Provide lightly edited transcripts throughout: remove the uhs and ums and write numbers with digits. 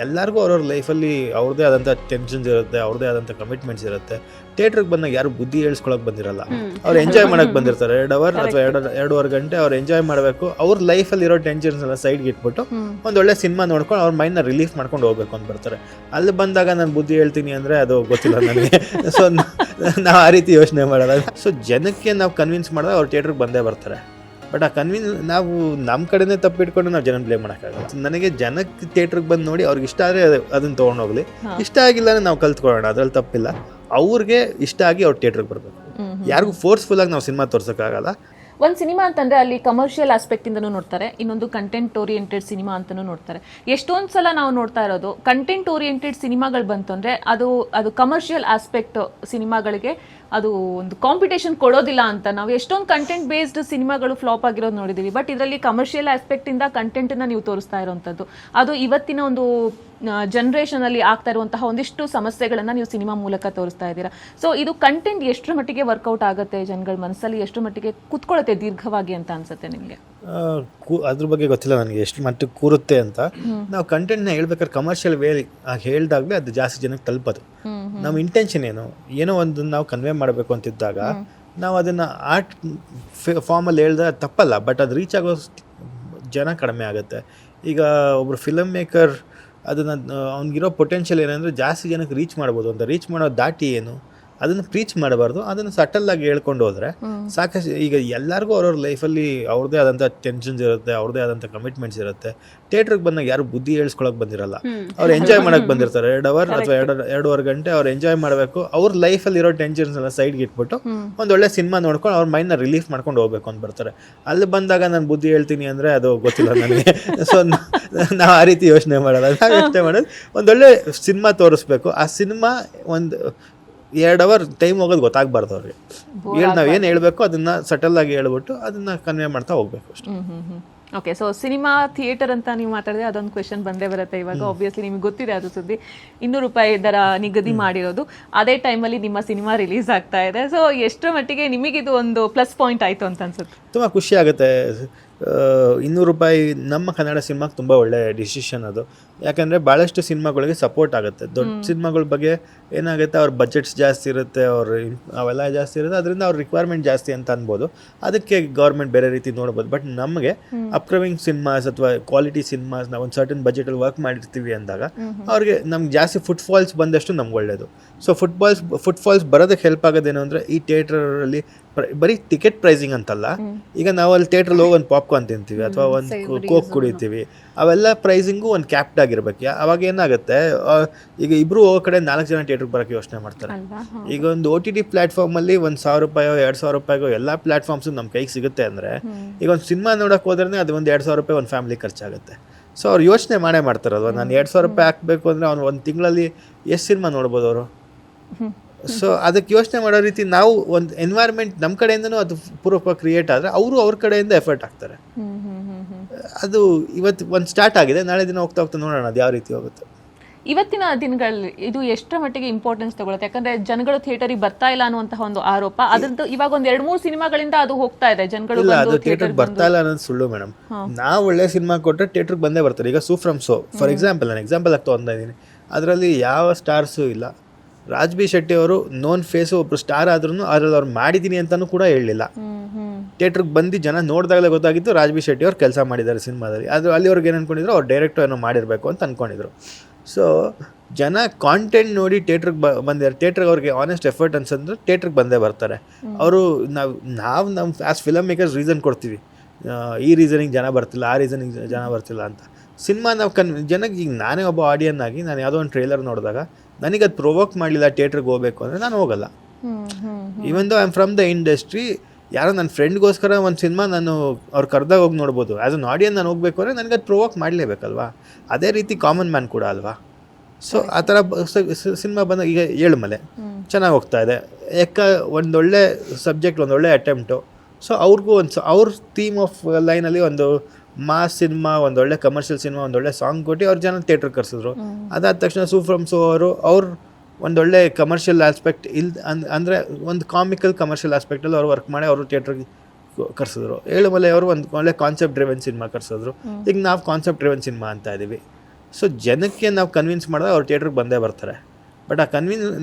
ಎಲ್ಲರಿಗೂ ಅವ್ರವ್ರ ಲೈಫಲ್ಲಿ ಅವ್ರದ್ದೇ ಆದಂಥ ಟೆನ್ಷನ್ಸ್ ಇರುತ್ತೆ, ಅವ್ರದ್ದೇ ಆದಂಥ ಕಮಿಟ್ಮೆಂಟ್ಸ್ ಇರುತ್ತೆ. ಥಿಯೇಟ್ರಿಗೆ ಬಂದಾಗ ಯಾರು ಬುದ್ಧಿ ಹೇಳ್ಸ್ಕೊಳಕ್ಕೆ ಬಂದಿರಲ್ಲ, ಅವ್ರು ಎಂಜಾಯ್ ಮಾಡೋಕ್ಕೆ ಬಂದಿರ್ತಾರೆ. 2 ಅವರ್ ಅಥವಾ 2.5 ಗಂಟೆ ಅವ್ರು ಎಂಜಾಯ್ ಮಾಡಬೇಕು. ಅವ್ರ ಲೈಫಲ್ಲಿ ಇರೋ ಟೆನ್ಷನ್ಸ್ ಎಲ್ಲ ಸೈಡ್ಗೆ ಇಟ್ಬಿಟ್ಟು ಒಂದೊಳ್ಳೆ ಸಿನಿಮಾ ನೋಡ್ಕೊಂಡು ಅವ್ರ ಮೈಂಡ್ನ ರಿಲೀಫ್ ಮಾಡ್ಕೊಂಡು ಹೋಗ್ಬೇಕು ಅಂತ ಬರ್ತಾರೆ. ಅಲ್ಲಿ ಬಂದಾಗ ನಾನು ಬುದ್ಧಿ ಹೇಳ್ತೀನಿ ಅಂದರೆ ಅದು ಗೊತ್ತಿಲ್ಲ ನನಗೆ. ಸೊ ನಾವು ಆ ರೀತಿ ಯೋಚನೆ ಮಾಡಲ್ಲ. ಸೊ ಜನಕ್ಕೆ ನಾವು ಕನ್ವಿನ್ಸ್ ಮಾಡಿದಾಗ ಅವ್ರು ಥಿಯೇಟ್ರಿಗೆ ಬಂದೇ ಬರ್ತಾರೆ. ಬಟ್ ಆ ನಾವು ನಮ್ಮ ಕಡೆನೇ ತಪ್ಪಿಟ್ಕೊಂಡು ನಾವು ಜನ ಬ್ಲೇಮ್ ಮಾಡೋಕ್ಕಾಗಲ್ಲ. ನನಗೆ ಜನಕ್ಕೆ ಥಿಯೇಟ್ರಿಗೆ ಬಂದು ನೋಡಿ ಅವ್ರಿಗೆ ಇಷ್ಟ ಆದರೆ ಅದನ್ನು ತೊಗೊಂಡೋಗ್ಲಿ, ಇಷ್ಟ ಆಗಿಲ್ಲ ಅಂದರೆ ನಾವು ಕಲ್ತ್ಕೊಳ್ಳೋಣ, ಅದ್ರಲ್ಲಿ ತಪ್ಪಿಲ್ಲ. ಅವ್ರಿಗೆ ಇಷ್ಟ ಆಗಿ ಅವ್ರು ಥಿಯೇಟ್ರಿಗೆ ಬರಬೇಕು. ಯಾರಿಗೂ ಫೋರ್ಸ್ಫುಲ್ಲಾಗಿ ನಾವು ಸಿನಿಮಾ ತೋರ್ಸೋಕ್ಕಾಗಲ್ಲ. ಒಂದು ಸಿನಿಮಾ ಅಂತಂದರೆ ಅಲ್ಲಿ ಕಮರ್ಷಿಯಲ್ ಆಸ್ಪೆಕ್ಟಿಂದನೂ ನೋಡ್ತಾರೆ, ಇನ್ನೊಂದು ಕಂಟೆಂಟ್ ಓರಿಯೆಂಟೆಡ್ ಸಿನಿಮಾ ಅಂತಲೂ ನೋಡ್ತಾರೆ. ಎಷ್ಟೊಂದು ಸಲ ನಾವು ನೋಡ್ತಾ ಇರೋದು ಕಂಟೆಂಟ್ ಓರಿಯೆಂಟೆಡ್ ಸಿನಿಮಾಗಳು ಬಂತು ಅಂದರೆ ಅದು ಕಮರ್ಷಿಯಲ್ ಆಸ್ಪೆಕ್ಟ್ ಸಿನಿಮಾಗಳಿಗೆ ಅದು ಒಂದು ಕಾಂಪಿಟೇಷನ್ ಕೊಡೋದಿಲ್ಲ ಅಂತ. ನಾವು ಎಷ್ಟೊಂದು ಕಂಟೆಂಟ್ ಬೇಸ್ಡ್ ಸಿನಿಮಾಗಳು ಫ್ಲಾಪ್ ಆಗಿರೋದು ನೋಡಿದ್ದೀವಿ. ಬಟ್ ಇದರಲ್ಲಿ ಕಮರ್ಷಿಯಲ್ ಆಸ್ಪೆಕ್ಟಿಂದ ಕಂಟೆಂಟನ್ನು ನೀವು ತೋರಿಸ್ತಾ ಇರೋವಂಥದ್ದು, ಅದು ಇವತ್ತಿನ ಒಂದು ಜನ್ರೇಷನಲ್ಲಿ ಆಗ್ತಾ ಇರುವಂತಹ ಒಂದಿಷ್ಟು ಸಮಸ್ಯೆಗಳನ್ನು ನೀವು ಸಿನಿಮಾ ಮೂಲಕ ತೋರಿಸ್ತಾ ಇದ್ದೀರಾ. ಸೊ ಇದು ಕಂಟೆಂಟ್ ಎಷ್ಟರ ಮಟ್ಟಿಗೆ ವರ್ಕೌಟ್ ಆಗುತ್ತೆ ಜನಗಳ ಮನಸ್ಸಲ್ಲಿ, ಎಷ್ಟರ ಮಟ್ಟಿಗೆ ಕೂತ್ಕೊಳ್ಳುತ್ತೆ ದೀರ್ಘವಾಗಿ ಅಂತ ಅನ್ಸುತ್ತೆ ನಿಮಗೆ? ಅದ್ರ ಬಗ್ಗೆ ಗೊತ್ತಿಲ್ಲ ನನಗೆ ಎಷ್ಟು ಮಟ್ಟಿಗೆ ಕೂರುತ್ತೆ ಅಂತ. ನಾವು ಕಂಟೆಂಟ್ನ ಹೇಳ್ಬೇಕಾದ್ರೆ ಕಮರ್ಷಿಯಲ್ ವೇ ಹೇಳ್ದಾಗಲೇ ಅದು ಜಾಸ್ತಿ ಜನಕ್ಕೆ ತಲುಪೋದು. ನಮ್ಮ ಇಂಟೆನ್ಷನ್ ಏನೋ ಒಂದು ನಾವು ಕನ್ವೆ ಮಾಡಬೇಕು ಅಂತಿದ್ದಾಗ ನಾವು ಅದನ್ನು ಆರ್ಟ್ ಫಾರ್ಮಲ್ಲಿ ಹೇಳ್ದಾಗ ತಪ್ಪಲ್ಲ. ಬಟ್ ಅದು ರೀಚ್ ಆಗೋ ಜನ ಕಡಿಮೆ ಆಗುತ್ತೆ. ಈಗ ಒಬ್ಬರು ಫಿಲಮ್ ಮೇಕರ್ ಅದನ್ನು ಅವ್ನಿಗಿರೋ ಪೊಟೆನ್ಷಿಯಲ್ ಏನಂದರೆ ಜಾಸ್ತಿ ಜನಕ್ಕೆ ರೀಚ್ ಮಾಡ್ಬೋದು ಅಂತ. ರೀಚ್ ಮಾಡೋ ದಾಟಿ ಏನು ಅದನ್ನು ಪ್ರೀಚ್ ಮಾಡಬಾರ್ದು, ಅದನ್ನು ಸಟಲ್ಲಾಗಿ ಹೇಳ್ಕೊಂಡು ಹೋದರೆ ಸಾಕಷ್ಟು. ಈಗ ಎಲ್ಲರಿಗೂ ಅವ್ರವ್ರ ಲೈಫಲ್ಲಿ ಅವ್ರದ್ದೇ ಆದಂಥ ಟೆನ್ಷನ್ಸ್ ಇರುತ್ತೆ, ಅವ್ರದ್ದೇ ಆದಂಥ ಕಮಿಟ್ಮೆಂಟ್ಸ್ ಇರುತ್ತೆ. ಥಿಯೇಟ್ರಿಗೆ ಬಂದಾಗ ಯಾರು ಬುದ್ಧಿ ಹೇಳ್ಸ್ಕೊಳಕ್ಕೆ ಬಂದಿರಲ್ಲ, ಅವ್ರು ಎಂಜಾಯ್ ಮಾಡೋಕ್ಕೆ ಬಂದಿರ್ತಾರೆ. 2 ಅವರ್ ಅಥವಾ 2.5 ಗಂಟೆ ಅವ್ರು ಎಂಜಾಯ್ ಮಾಡಬೇಕು. ಅವ್ರ ಲೈಫಲ್ಲಿ ಇರೋ ಟೆನ್ಷನ್ಸ್ ಎಲ್ಲ ಸೈಡ್ಗೆ ಇಟ್ಬಿಟ್ಟು ಒಂದೊಳ್ಳೆ ಸಿನಿಮಾ ನೋಡ್ಕೊಂಡು ಅವ್ರ ಮೈಂಡ್ನ ರಿಲೀಫ್ ಮಾಡ್ಕೊಂಡು ಹೋಗ್ಬೇಕು ಅಂತ ಬರ್ತಾರೆ. ಅಲ್ಲಿ ಬಂದಾಗ ನಾನು ಬುದ್ಧಿ ಹೇಳ್ತೀನಿ ಅಂದರೆ ಅದು ಗೊತ್ತಿಲ್ಲ ನನಗೆ. ಸೊ ನಾವು ಆ ರೀತಿ ಯೋಚನೆ ಮಾಡಲ್ಲ. ನಾವು ಯೋಚನೆ ಮಾಡೋದು ಒಂದೊಳ್ಳೆ ಸಿನಿಮಾ ತೋರಿಸ್ಬೇಕು. ಆ ಸಿನಿಮಾ ಒಂದು 2 ಅವರ್ ಟೈಮ್ ಹೋಗೋದು ಗೊತ್ತಾಗಬಾರ್ದು ಅವ್ರಿಗೆ. ನಾವು ಏನು ಹೇಳಬೇಕು ಅದನ್ನು ಸಟಲ್ಲಾಗಿ ಹೇಳ್ಬಿಟ್ಟು ಅದನ್ನು ಕನ್ವೆ ಮಾಡ್ತಾ ಹೋಗ್ಬೇಕು ಅಷ್ಟೇ. ಓಕೆ, ಸೊ ಸಿನಿಮಾ ಥಿಯೇಟರ್ ಅಂತ ನೀವು ಮಾತಾಡಿದ್ರೆ ಅದೊಂದು ಕ್ವೆಶನ್ ಬಂದೇ ಬರುತ್ತೆ. ಇವಾಗ ಆಬ್ವಿಯಸ್ಲಿ ನಿಮ್ಗೆ ಗೊತ್ತಿದೆ ಅದು ಸುದ್ದಿ, 200 ರೂಪಾಯಿ ದರ ನಿಗದಿ ಮಾಡಿರೋದು ಅದೇ ಟೈಮಲ್ಲಿ ನಿಮ್ಮ ಸಿನಿಮಾ ರಿಲೀಸ್ ಆಗ್ತಾ ಇದೆ. ಸೊ ಎಷ್ಟರ ಮಟ್ಟಿಗೆ ನಿಮಗಿದು ಒಂದು ಪ್ಲಸ್ ಪಾಯಿಂಟ್ ಆಯಿತು ಅಂತ ಅನ್ಸುತ್ತೆ? ತುಂಬ ಖುಷಿ ಆಗುತ್ತೆ. 200 ರೂಪಾಯಿ ನಮ್ಮ ಕನ್ನಡ ಸಿನಿಮಾಗೆ ತುಂಬ ಒಳ್ಳೆ ಡಿಸಿಷನ್ ಅದು. ಯಾಕಂದರೆ ಭಾಳಷ್ಟು ಸಿನಿಮಾಗಳಿಗೆ ಸಪೋರ್ಟ್ ಆಗುತ್ತೆ. ದೊಡ್ಡ ಸಿನಿಮಾಗಳ ಬಗ್ಗೆ ಏನಾಗುತ್ತೆ, ಅವ್ರ ಬಜೆಟ್ಸ್ ಜಾಸ್ತಿ ಇರುತ್ತೆ, ಅವೆಲ್ಲ ಜಾಸ್ತಿ ಇರುತ್ತೆ, ಅದರಿಂದ ಅವ್ರ ರಿಕ್ವೈರ್ಮೆಂಟ್ ಜಾಸ್ತಿ ಅಂತ ಅನ್ಬೋದು. ಅದಕ್ಕೆ ಗೌರ್ಮೆಂಟ್ ಬೇರೆ ರೀತಿ ನೋಡ್ಬೋದು. ಬಟ್ ನಮಗೆ ಅಪ್ಕಮಿಂಗ್ ಸಿನಿಮಾಸ್ ಅಥವಾ ಕ್ವಾಲಿಟಿ ಸಿನಿಮಾಸ್ ನಾವು ಒಂದು ಸರ್ಟನ್ ಬಜೆಟಲ್ಲಿ ವರ್ಕ್ ಮಾಡಿರ್ತೀವಿ ಅಂದಾಗ ಅವ್ರಿಗೆ ನಮ್ಗೆ ಜಾಸ್ತಿ ಫುಟ್ಫಾಲ್ಸ್ ಬಂದಷ್ಟು ನಮ್ಗೆ ಒಳ್ಳೆಯದು. ಸೊ ಫುಟ್ಫಾಲ್ಸ್ ಬರೋದಕ್ಕೆ ಹೆಲ್ಪ್ ಆಗೋದೇನು ಅಂದರೆ ಈ ಥಿಯೇಟ್ರಲ್ಲಿ ಬರೀ ಟಿಕೆಟ್ ಪ್ರೈಸಿಂಗ್ ಅಂತಲ್ಲ. ಈಗ ನಾವು ಅಲ್ಲಿ ಥಿಯೇಟ್ರಲ್ಲಿ ಹೋಗಿ ಒಂದು ಪಾಪ್ಕಾರ್ನ್ ತಿಂತೀವಿ ಅಥವಾ ಒಂದು ಕೋಕ್ ಕುಡಿತೀವಿ, ಅವೆಲ್ಲ ಪ್ರೈಸಿಂಗು ಒಂದು ಕ್ಯಾಪ್ಡ್ ಆಗಿರ್ಬೇಕು. ಅವಾಗ ಏನಾಗುತ್ತೆ, ಈಗ ಇಬ್ಬರು ಹೋಗೋ ಕಡೆ 4 ಜನ ಥಿಯೇಟ್ರಿಗೆ ಬರೋಕ್ಕೆ ಯೋಚನೆ ಮಾಡ್ತಾರೆ. ಈಗ ಒಂದು OTT ಪ್ಲ್ಯಾಟ್ಫಾರ್ಮಲ್ಲಿ 1,000 ರೂಪಾಯೋ 2,000 ರೂಪಾಯಿಗೋ ಎಲ್ಲ ಪ್ಲ್ಯಾಟ್ಫಾರ್ಮ್ಸು ನಮ್ಮ ಕೈಗೆ ಸಿಗುತ್ತೆ ಅಂದರೆ ಈಗ ಒಂದು ಸಿನಿಮಾ ನೋಡೋಕೆ ಹೋದ್ರೆ ಅದು ಒಂದು 2,000 ರೂಪಾಯಿ ಒಂದು ಫ್ಯಾಮಿಲಿ ಖರ್ಚಾಗುತ್ತೆ. ಸೊ ಅವ್ರು ಯೋಚನೆ ಮಾಡ್ತಾರಲ್ವ, ನಾನು 2,000 ರೂಪಾಯಿ ಹಾಕಬೇಕು ಅಂದರೆ ಅವ್ನು ಒಂದು ತಿಂಗಳಲ್ಲಿ ಎಷ್ಟು ಸಿನಿಮಾ ನೋಡ್ಬೋದು ಅವರು. ಸೊ ಅದಕ್ಕೆ ಯೋಚನೆ ಮಾಡೋ ರೀತಿ ನಾವು ಒಂದು ಎನ್ವೈರ್ಮೆಂಟ್ ನಮ್ಮ ಕಡೆಯಿಂದನೂ ಅದು ಪೂರ್ವಕ ಕ್ರಿಯೇಟ್ ಆದರೆ ಅವರು ಅವ್ರ ಕಡೆಯಿಂದ ಎಫರ್ಟ್ ಹಾಕ್ತಾರೆ. ಅದು ಇವತ್ತು ಒಂದು ಸ್ಟಾರ್ಟ್ ಆಗಿದೆ, ನಾಳೆ ದಿನ ಹೋಗ್ತಾ ನೋಡೋಣ ಅದು ಯಾವ ರೀತಿ ಹೋಗುತ್ತೆ. ಇವತ್ತಿನ ದಿನಗಳಲ್ಲಿ ಇದು ಎಷ್ಟರ ಮಟ್ಟಿಗೆ ಇಂಪಾರ್ಟೆನ್ಸ್ ತಗೊಳುತ್ತೆ? ಯಾಕಂದ್ರೆ ಜನಗಳು ಥಿಯೇಟರಿಗೆ ಬರ್ತಾ ಇಲ್ಲ ಅನ್ನುವಂತಹ ಒಂದು ಆರೋಪ, ಅದ್ರದ್ದು ಇವಾಗ ಒಂದು 2-3 ಸಿನಿಮಾಗಳಿಂದ ಅದು ಹೋಗ್ತಾ ಇದೆ. ಜನಗಳು ಥಿಯೇಟರ್ ಬರ್ತಾ ಇಲ್ಲ ಅನ್ನೋದು ಸುಳ್ಳು ಮೇಡಮ್. ನಾವು ಒಳ್ಳೆ ಸಿನಿಮಾ ಕೊಟ್ಟರೆ ಥಿಯೇಟ್ರಿಗೆ ಬಂದೇ ಬರ್ತಾರೆ. ಈಗ ಸೂ ಫ್ರಮ್ ಸೋ ಫಾರ್ ಎಕ್ಸಾಂಪಲ್, ನಾನು ಎಕ್ಸಾಂಪಲ್ ಆಗ್ತಾ ಇದ್ದೀನಿ. ಅದರಲ್ಲಿ ಯಾವ ಸ್ಟಾರ್ಸು ಇಲ್ಲ. ರಾಜ್ ಬಿ ಶೆಟ್ಟಿ ಅವರು ನೋನ್ ಫೇಸು, ಒಬ್ರು ಸ್ಟಾರ್ ಆದ್ರೂ ಅದ್ರಲ್ಲಿ ಅವ್ರು ಮಾಡಿದ್ದೀನಿ ಅಂತಲೂ ಕೂಡ ಹೇಳಲಿಲ್ಲ. ಥಿಯೇಟ್ರಿಗೆ ಬಂದು ಜನ ನೋಡಿದಾಗಲೇ ಗೊತ್ತಾಗಿತ್ತು ರಾಜ್ ಬಿ ಶೆಟ್ಟಿ ಅವ್ರು ಕೆಲಸ ಮಾಡಿದ್ದಾರೆ ಸಿನಿಮಾದಲ್ಲಿ. ಅದು ಅಲ್ಲಿವ್ರಿಗೆ ಏನು ಅಂದ್ಕೊಂಡಿದ್ರು, ಅವ್ರು ಡೈರೆಕ್ಟರ್ ಏನೋ ಮಾಡಿರಬೇಕು ಅಂತ ಅಂದ್ಕೊಂಡಿದ್ರು. ಸೊ ಜನ ಕಾಂಟೆಂಟ್ ನೋಡಿ ಥಿಯೇಟ್ರಿಗೆ ಬಂದಿದ್ದಾರೆ. ಥಿಯೇಟ್ರಿಗೆ ಅವ್ರಿಗೆ ಆನೆಸ್ಟ್ ಎಫರ್ಟ್ ಅನ್ಸಂದ್ರೆ ಥಿಯೇಟ್ರಿಗೆ ಬಂದೇ ಬರ್ತಾರೆ. ಅವರು ನಾವು ನಮ್ಮ ಆ್ಯಸ್ ಫಿಲಮ್ ಮೇಕರ್ಸ್ ರೀಸನ್ ಕೊಡ್ತೀವಿ, ಈ ರೀಸನಿಗೆ ಜನ ಬರ್ತಿಲ್ಲ, ಆ ರೀಸನಿಗೆ ಜನ ಬರ್ತಿಲ್ಲ ಅಂತ. ಸಿನಿಮಾ ನಾವು ಜನಕ್ಕೆ, ಈಗ ನಾನೇ ಒಬ್ಬ ಆಡಿಯನ್ ಆಗಿ ನಾನು ಯಾವುದೋ ಒಂದು ಟ್ರೇಲರ್ ನೋಡಿದಾಗ ನನಗೆ ಅದು ಪ್ರೊವೋಕ್ ಮಾಡಲಿಲ್ಲ ಥಿಯೇಟ್ರಿಗೆ ಹೋಗಬೇಕು ಅಂದರೆ ನಾನು ಹೋಗಲ್ಲ. Even though I am from the industry, ಯಾರೋ ನನ್ನ ಫ್ರೆಂಡ್ಗೋಸ್ಕರ ಒಂದು ಸಿನಿಮಾ ನಾನು ಅವ್ರು ಕರೆದಾಗ ಹೋಗಿ ನೋಡ್ಬೋದು. ಆ್ಯಸ್ ಅನ್ ಆಡಿಯನ್ ನಾನು ಹೋಗಬೇಕು ಅಂದರೆ ನನಗೆ ಅದು ಪ್ರೊವೋಕ್ ಮಾಡಲೇಬೇಕಲ್ವಾ. ಅದೇ ರೀತಿ ಕಾಮನ್ ಮ್ಯಾನ್ ಕೂಡ ಅಲ್ವಾ. ಸೊ ಆ ಥರ ಸಿನಿಮಾ ಬಂದಾಗ ಈಗ 7 ಮಲೆ ಚೆನ್ನಾಗಿ ಹೋಗ್ತಾ ಇದೆ. ಒಂದೊಳ್ಳೆ ಸಬ್ಜೆಕ್ಟ್, ಒಂದೊಳ್ಳೆ ಅಟೆಂಪ್ಟು. ಸೊ ಅವ್ರಿಗೂ ಅವ್ರ ಥೀಮ್ ಆಫ್ ಲೈನಲ್ಲಿ ಒಂದು ಮಾಸ್ ಸಿನಿಮಾ, ಒಂದೊಳ್ಳೆ ಕಮರ್ಷಿಯಲ್ ಸಿನಿಮಾ, ಒಂದೊಳ್ಳೆ ಸಾಂಗ್ ಕೊಟ್ಟು ಅವ್ರು ಜನ ಥಿಯೇಟ್ರಿಗೆ ಕರೆಸಿದ್ರು. ಅದಾದ ತಕ್ಷಣ ಸೂ ಫ್ರಮ್ ಸೋ ಅವ್ರು ಒಂದೊಳ್ಳೆ ಕಮರ್ಷಿಯಲ್ ಆಸ್ಪೆಕ್ಟ್ ಅಂದರೆ ಒಂದು ಕಾಮಿಕಲ್ ಕಮರ್ಷಿಯಲ್ ಆಸ್ಪೆಕ್ಟಲ್ಲಿ ಅವ್ರು ವರ್ಕ್ ಮಾಡಿ ಅವರು ಥಿಯೇಟ್ರಿಗೆ ಕರೆಸಿದ್ರು. 7 ಮಲೆ ಅವರು ಒಂದು ಒಳ್ಳೆ ಕಾನ್ಸೆಪ್ಟ್ ಡ್ರಿವೆನ್ ಸಿನಿಮಾ ಕರೆಸಿದ್ರು. ಈಗ ನಾವು ಕಾನ್ಸೆಪ್ಟ್ ಡ್ರಿವೆನ್ ಸಿನಿಮಾ ಅಂತ ಇದ್ದೀವಿ. ಸೊ ಜನಕ್ಕೆ ನಾವು ಕನ್ವಿನ್ಸ್ ಮಾಡಿದ್ರೆ ಅವ್ರು ಥಿಯೇಟ್ರಿಗೆ ಬಂದೇ ಬರ್ತಾರೆ. ಬಟ್ ಆ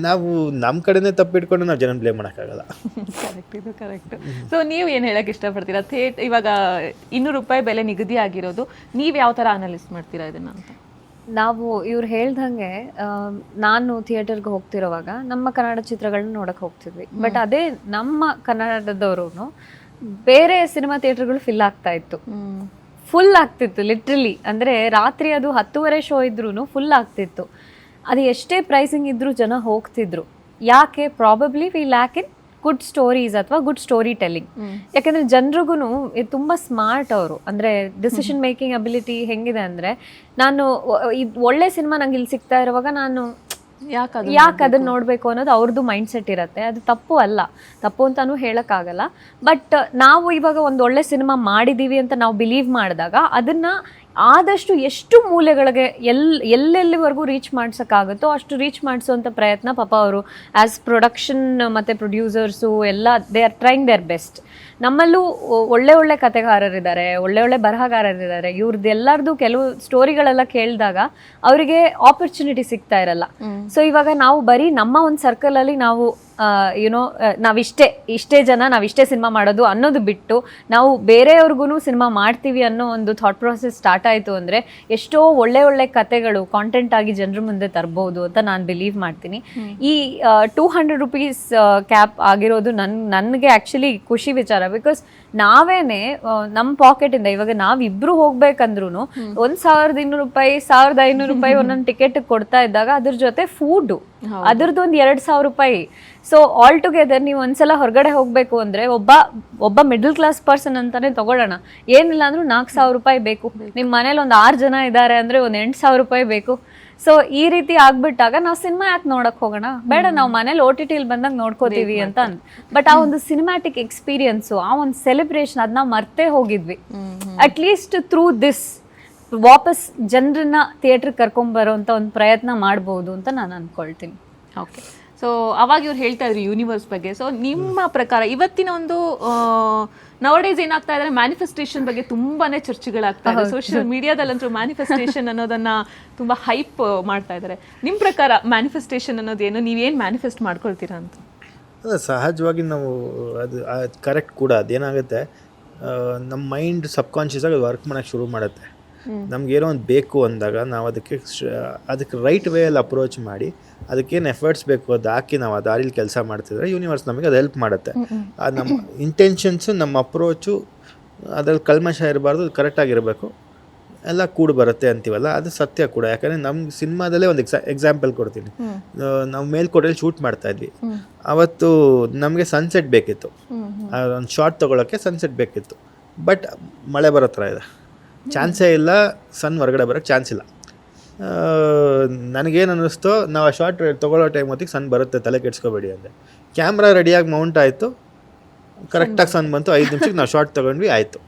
ನಾವು ನಮ್ಮ ಕಡೆನೇ ತಪ್ಪಿಟ್ಕೊಂಡು ನಾವು ಜನ ಬ್ಲೇಮ್ ಮಾಡೋಕ್ಕಾಗಲ್ಲ. ಕರೆಕ್ಟ್, ಇದು ಕರೆಕ್ಟ್. ಸೊ ನೀವು ಏನು ಹೇಳಕ್ಕೆ ಇಷ್ಟಪಡ್ತೀರಾ? ಇವಾಗ ₹200 ಬೆಲೆ ನಿಗದಿ ಆಗಿರೋದು, ನೀವು ಯಾವ ಥರ ಅನಲೈಸ್ ಮಾಡ್ತೀರಾ ಇದನ್ನು ಅಂತ? ನಾವು ಇವ್ರು ಹೇಳ್ದಂಗೆ ನಾನು ಥಿಯೇಟರ್ಗೆ ಹೋಗ್ತಿರೋವಾಗ ನಮ್ಮ ಕನ್ನಡ ಚಿತ್ರಗಳನ್ನ ನೋಡಕ್ಕೆ ಹೋಗ್ತಿದ್ವಿ. ಬಟ್ ಅದೇ ನಮ್ಮ ಕನ್ನಡದವರು ಬೇರೆ ಸಿನಿಮಾ ಥಿಯೇಟರ್ಗಳು ಫುಲ್ ಆಗ್ತಿತ್ತು ಲಿಟ್ರಲಿ. ಅಂದರೆ ರಾತ್ರಿ ಅದು 10:30 ಶೋ ಇದ್ರೂ ಫುಲ್ ಆಗ್ತಿತ್ತು. ಅದು ಎಷ್ಟೇ ಪ್ರೈಸಿಂಗ್ ಇದ್ರೂ ಜನ ಹೋಗ್ತಿದ್ರು. ಯಾಕೆ? Probably we lack in good stories ಅಥವಾ ಗುಡ್ ಸ್ಟೋರಿ ಟೆಲ್ಲಿಂಗ್. ಯಾಕಂದರೆ ಜನರಿಗೂ ತುಂಬ ಸ್ಮಾರ್ಟ್ ಅವರು. ಅಂದರೆ ಡಿಸಿಷನ್ ಮೇಕಿಂಗ್ ಅಬಿಲಿಟಿ ಹೆಂಗಿದೆ ಅಂದರೆ, ನಾನು ಒಳ್ಳೆ ಸಿನಿಮಾ ನಂಗೆ ಇಲ್ಲಿ ಸಿಗ್ತಾ ಇರುವಾಗ ನಾನು ಯಾಕೆ ಅದನ್ನ ನೋಡಬೇಕು ಅನ್ನೋದು ಅವ್ರದ್ದು ಮೈಂಡ್ ಸೆಟ್ ಇರುತ್ತೆ. ಅದು ತಪ್ಪು ಅಲ್ಲ, ತಪ್ಪು ಅಂತಾನೂ ಹೇಳೋಕ್ಕಾಗಲ್ಲ. ಬಟ್ ನಾವು ಇವಾಗ ಒಂದು ಒಳ್ಳೆ ಸಿನಿಮಾ ಮಾಡಿದ್ದೀವಿ ಅಂತ ನಾವು ಬಿಲೀವ್ ಮಾಡಿದಾಗ ಅದನ್ನು ಆದಷ್ಟು ಎಷ್ಟು ಮೂಲೆಗಳಿಗೆ ಎಲ್ಲೆಲ್ಲಿವರೆಗೂ ರೀಚ್ ಮಾಡ್ಸೋಕ್ಕಾಗುತ್ತೋ ಅಷ್ಟು ರೀಚ್ ಮಾಡಿಸೋವಂಥ ಪ್ರಯತ್ನ ಪಾಪ ಅವರು ಆ್ಯಸ್ ಪ್ರೊಡಕ್ಷನ್ ಮತ್ತು ಪ್ರೊಡ್ಯೂಸರ್ಸು ಎಲ್ಲ they are trying there best. ನಮ್ಮಲ್ಲೂ ಒಳ್ಳೆ ಕಥೆಗಾರರಿದ್ದಾರೆ, ಒಳ್ಳೆ ಬರಹಗಾರರಿದ್ದಾರೆ. ಇವ್ರದ್ದೆಲ್ಲರದು ಕೆಲವು ಸ್ಟೋರಿಗಳೆಲ್ಲ ಕೇಳಿದಾಗ ಅವರಿಗೆ ಆಪರ್ಚುನಿಟಿ ಸಿಗ್ತಾ ಇರಲ್ಲ. ಸೊ ಇವಾಗ ನಾವು ಬರೀ ನಮ್ಮ ಒಂದು ಸರ್ಕಲಲ್ಲಿ ನಾವು ನಾವಿಷ್ಟೇ ಜನ ನಾವಿಷ್ಟೇ ಸಿನಿಮಾ ಮಾಡೋದು ಅನ್ನೋದು ಬಿಟ್ಟು ನಾವು ಬೇರೆಯವ್ರಿಗೂ ಸಿನಿಮಾ ಮಾಡ್ತೀವಿ ಅನ್ನೋ ಒಂದು ಥಾಟ್ ಪ್ರಾಸೆಸ್ ಸ್ಟಾರ್ಟ್ ಆಯಿತು ಅಂದರೆ ಎಷ್ಟೋ ಒಳ್ಳೆ ಕಥೆಗಳು ಕಾಂಟೆಂಟ್ ಆಗಿ ಜನರ ಮುಂದೆ ತರ್ಬೋದು ಅಂತ ನಾನು ಬಿಲೀವ್ ಮಾಡ್ತೀನಿ. ಈ ₹200 ಕ್ಯಾಪ್ ಆಗಿರೋದು ನನಗೆ ಆ್ಯಕ್ಚುಲಿ ಖುಷಿ ವಿಚಾರ. ಬಿಕಾಸ್ ನಾವೇನೆ ನಮ್ಮ ಪಾಕೆಟಿಂದ ಇವಾಗ ನಾವಿಬ್ರು ಹೋಗ್ಬೇಕಂದ್ರೂ ₹1,200 ₹1,500 ಒಂದೊಂದು ಟಿಕೆಟ್ ಕೊಡ್ತಾ ಇದ್ದಾಗ ಅದ್ರ ಜೊತೆ ಫುಡ್ ಅದ್ರದ್ದು ಒಂದು ₹2,000. ಸೊ ಆಲ್ ಟುಗೆದರ್ ನೀವು ಒಂದ್ಸಲ ಹೊರಗಡೆ ಹೋಗ್ಬೇಕು ಅಂದ್ರೆ ಒಬ್ಬ ಮಿಡಲ್ ಕ್ಲಾಸ್ ಪರ್ಸನ್ ಅಂತಾನೆ ತಗೊಳ್ಳೋಣ, ಏನಿಲ್ಲ ಅಂದ್ರೂ ₹4,000 ಬೇಕು. ನಿಮ್ಮ ಮನೇಲಿ ಒಂದು 6 ಜನ ಇದ್ದಾರೆ ಅಂದ್ರೆ ಒಂದು ₹8,000 ಬೇಕು. ಸೊ ಈ ರೀತಿ ಆಗ್ಬಿಟ್ಟಾಗ ನಾವು ಸಿನಿಮಾ ಯಾಕೆ ನೋಡಕ್ ಹೋಗೋಣ? ಬೇಡ, ನಾವು ಮನೇಲಿ OTT ಬಂದಾಗ ನೋಡ್ಕೋತೀವಿ ಅಂತ. ಬಟ್ ಆ ಒಂದು ಸಿನಿಮ್ಯಾಟಿಕ್ ಎಕ್ಸ್ಪೀರಿಯನ್ಸು, ಆ ಒಂದು ಸೆಲೆಬ್ರೇಷನ್ ಅದನ್ನ ಮರ್ತೇ ಹೋಗಿದ್ವಿ. ಅಟ್ ಲೀಸ್ಟ್ ಥ್ರೂ ದಿಸ್ ವಾಪಸ್ ಜನರನ್ನ ಥಿಯೇಟ್ರಿಗೆ ಕರ್ಕೊಂಬರೋಂಥ ಒಂದು ಪ್ರಯತ್ನ ಮಾಡ್ಬೋದು ಅಂತ ನಾನು ಅನ್ಕೊಳ್ತೀನಿ. ಓಕೆ. ಸೊ ಅವಾಗ ಇವ್ರು ಹೇಳ್ತಾ ಇದ್ರು ಯೂನಿವರ್ಸ್ ಬಗ್ಗೆ. ಸೊ ನಿಮ್ಮ ಪ್ರಕಾರ ಇವತ್ತಿನ ಒಂದು ನವಡೇಸ್ ಏನಾಗ್ತಾ ಇದ್ದಾರೆ, ಮ್ಯಾನಿಫೆಸ್ಟೇಷನ್ ಬಗ್ಗೆ ತುಂಬಾನೇ ಚರ್ಚೆಗಳಾಗ್ತಾ ಇದೆ. ಸೋಷಿಯಲ್ ಮೀಡಿಯಾದಲ್ಲಂತೂ ಮ್ಯಾನಿಫೆಸ್ಟೇಷನ್ ಅನ್ನೋದನ್ನ ತುಂಬಾ ಹೈಪ್ ಮಾಡ್ತಾ ಇದ್ದಾರೆ. ನಿಮ್ಮ ಪ್ರಕಾರ ಮ್ಯಾನಿಫೆಸ್ಟೇಷನ್ ಅನ್ನೋದೇನು, ನೀವೇನು ಮ್ಯಾನಿಫೆಸ್ಟ್ ಮಾಡ್ಕೊಳ್ತೀರಾ ಅಂತ? ಸಹಜವಾಗಿ ನಾವು ಅದು ಕರೆಕ್ಟ್ ಕೂಡ. ಅದೇನಾಗುತ್ತೆ, ನಮ್ಮ ಮೈಂಡ್ ಸಬ್ಕಾನ್ಷಿಯಸ್ ಆಗಿ ವರ್ಕ್ ಮಾಡೋಕ್ಕೆ ಶುರು ಮಾಡುತ್ತೆ. ನಮಗೇನೋ ಒಂದು ಬೇಕು ಅಂದಾಗ ನಾವು ಅದಕ್ಕೆ ರೈಟ್ ವೇಯಲ್ಲಿ ಅಪ್ರೋಚ್ ಮಾಡಿ ಅದಕ್ಕೇನು ಎಫರ್ಟ್ಸ್ ಬೇಕು ಅದು ಹಾಕಿ ನಾವು ಆ ದಾರಿಲಿ ಕೆಲಸ ಮಾಡ್ತಿದ್ರೆ ಯೂನಿವರ್ಸ್ ನಮಗೆ ಅದು ಹೆಲ್ಪ್ ಮಾಡುತ್ತೆ. ನಮ್ಮ ಇಂಟೆನ್ಷನ್ಸು, ನಮ್ಮ ಅಪ್ರೋಚು ಅದ್ರಲ್ಲಿ ಕಲ್ಮಶ ಇರಬಾರ್ದು, ಕರೆಕ್ಟಾಗಿರಬೇಕು, ಎಲ್ಲ ಕೂಡ ಬರುತ್ತೆ ಅಂತೀವಲ್ಲ, ಅದು ಸತ್ಯ ಕೂಡ. ಯಾಕಂದರೆ ನಮ್ಮ ಸಿನಿಮಾದಲ್ಲೇ ಒಂದು ಎಕ್ಸಾಂಪಲ್ ಕೊಡ್ತೀನಿ. ನಾವು ಮೇಲ್ಕೋಟೆಯಲ್ಲಿ ಶೂಟ್ ಮಾಡ್ತಾ ಇದ್ವಿ. ಅವತ್ತು ನಮಗೆ ಸನ್ಸೆಟ್ ಬೇಕಿತ್ತು, ಒಂದು ಶಾರ್ಟ್ ತೊಗೊಳಕ್ಕೆ ಸನ್ಸೆಟ್ ಬೇಕಿತ್ತು. ಬಟ್ ಮಳೆ ಬರೋ ಥರ ಇದೆ, ಚಾನ್ಸೇ ಇಲ್ಲ, ಸನ್ ಹೊರಗಡೆ ಬರೋಕ್ಕೆ ಚಾನ್ಸ್ ಇಲ್ಲ. ನನಗೇನು ಅನ್ನಿಸ್ತೋ, ನಾವು ಆ ಶಾರ್ಟ್ ತೊಗೊಳ್ಳೋ ಟೈಮ್ ಹೊತ್ತಿಗೆ ಸನ್ ಬರುತ್ತೆ, ತಲೆ ಕೆಡ್ಸ್ಕೊಬೇಡಿ ಅಂದೆ. ಕ್ಯಾಮ್ರಾ ರೆಡಿಯಾಗಿ ಮೌಂಟ್ ಆಯಿತು, ಕರೆಕ್ಟಾಗಿ ಸನ್ ಬಂತು, 5 ನಿಮಿಷಕ್ಕೆ ನಾವು ಶಾರ್ಟ್ ತೊಗೊಂಡ್ವಿ, ಆಯಿತು.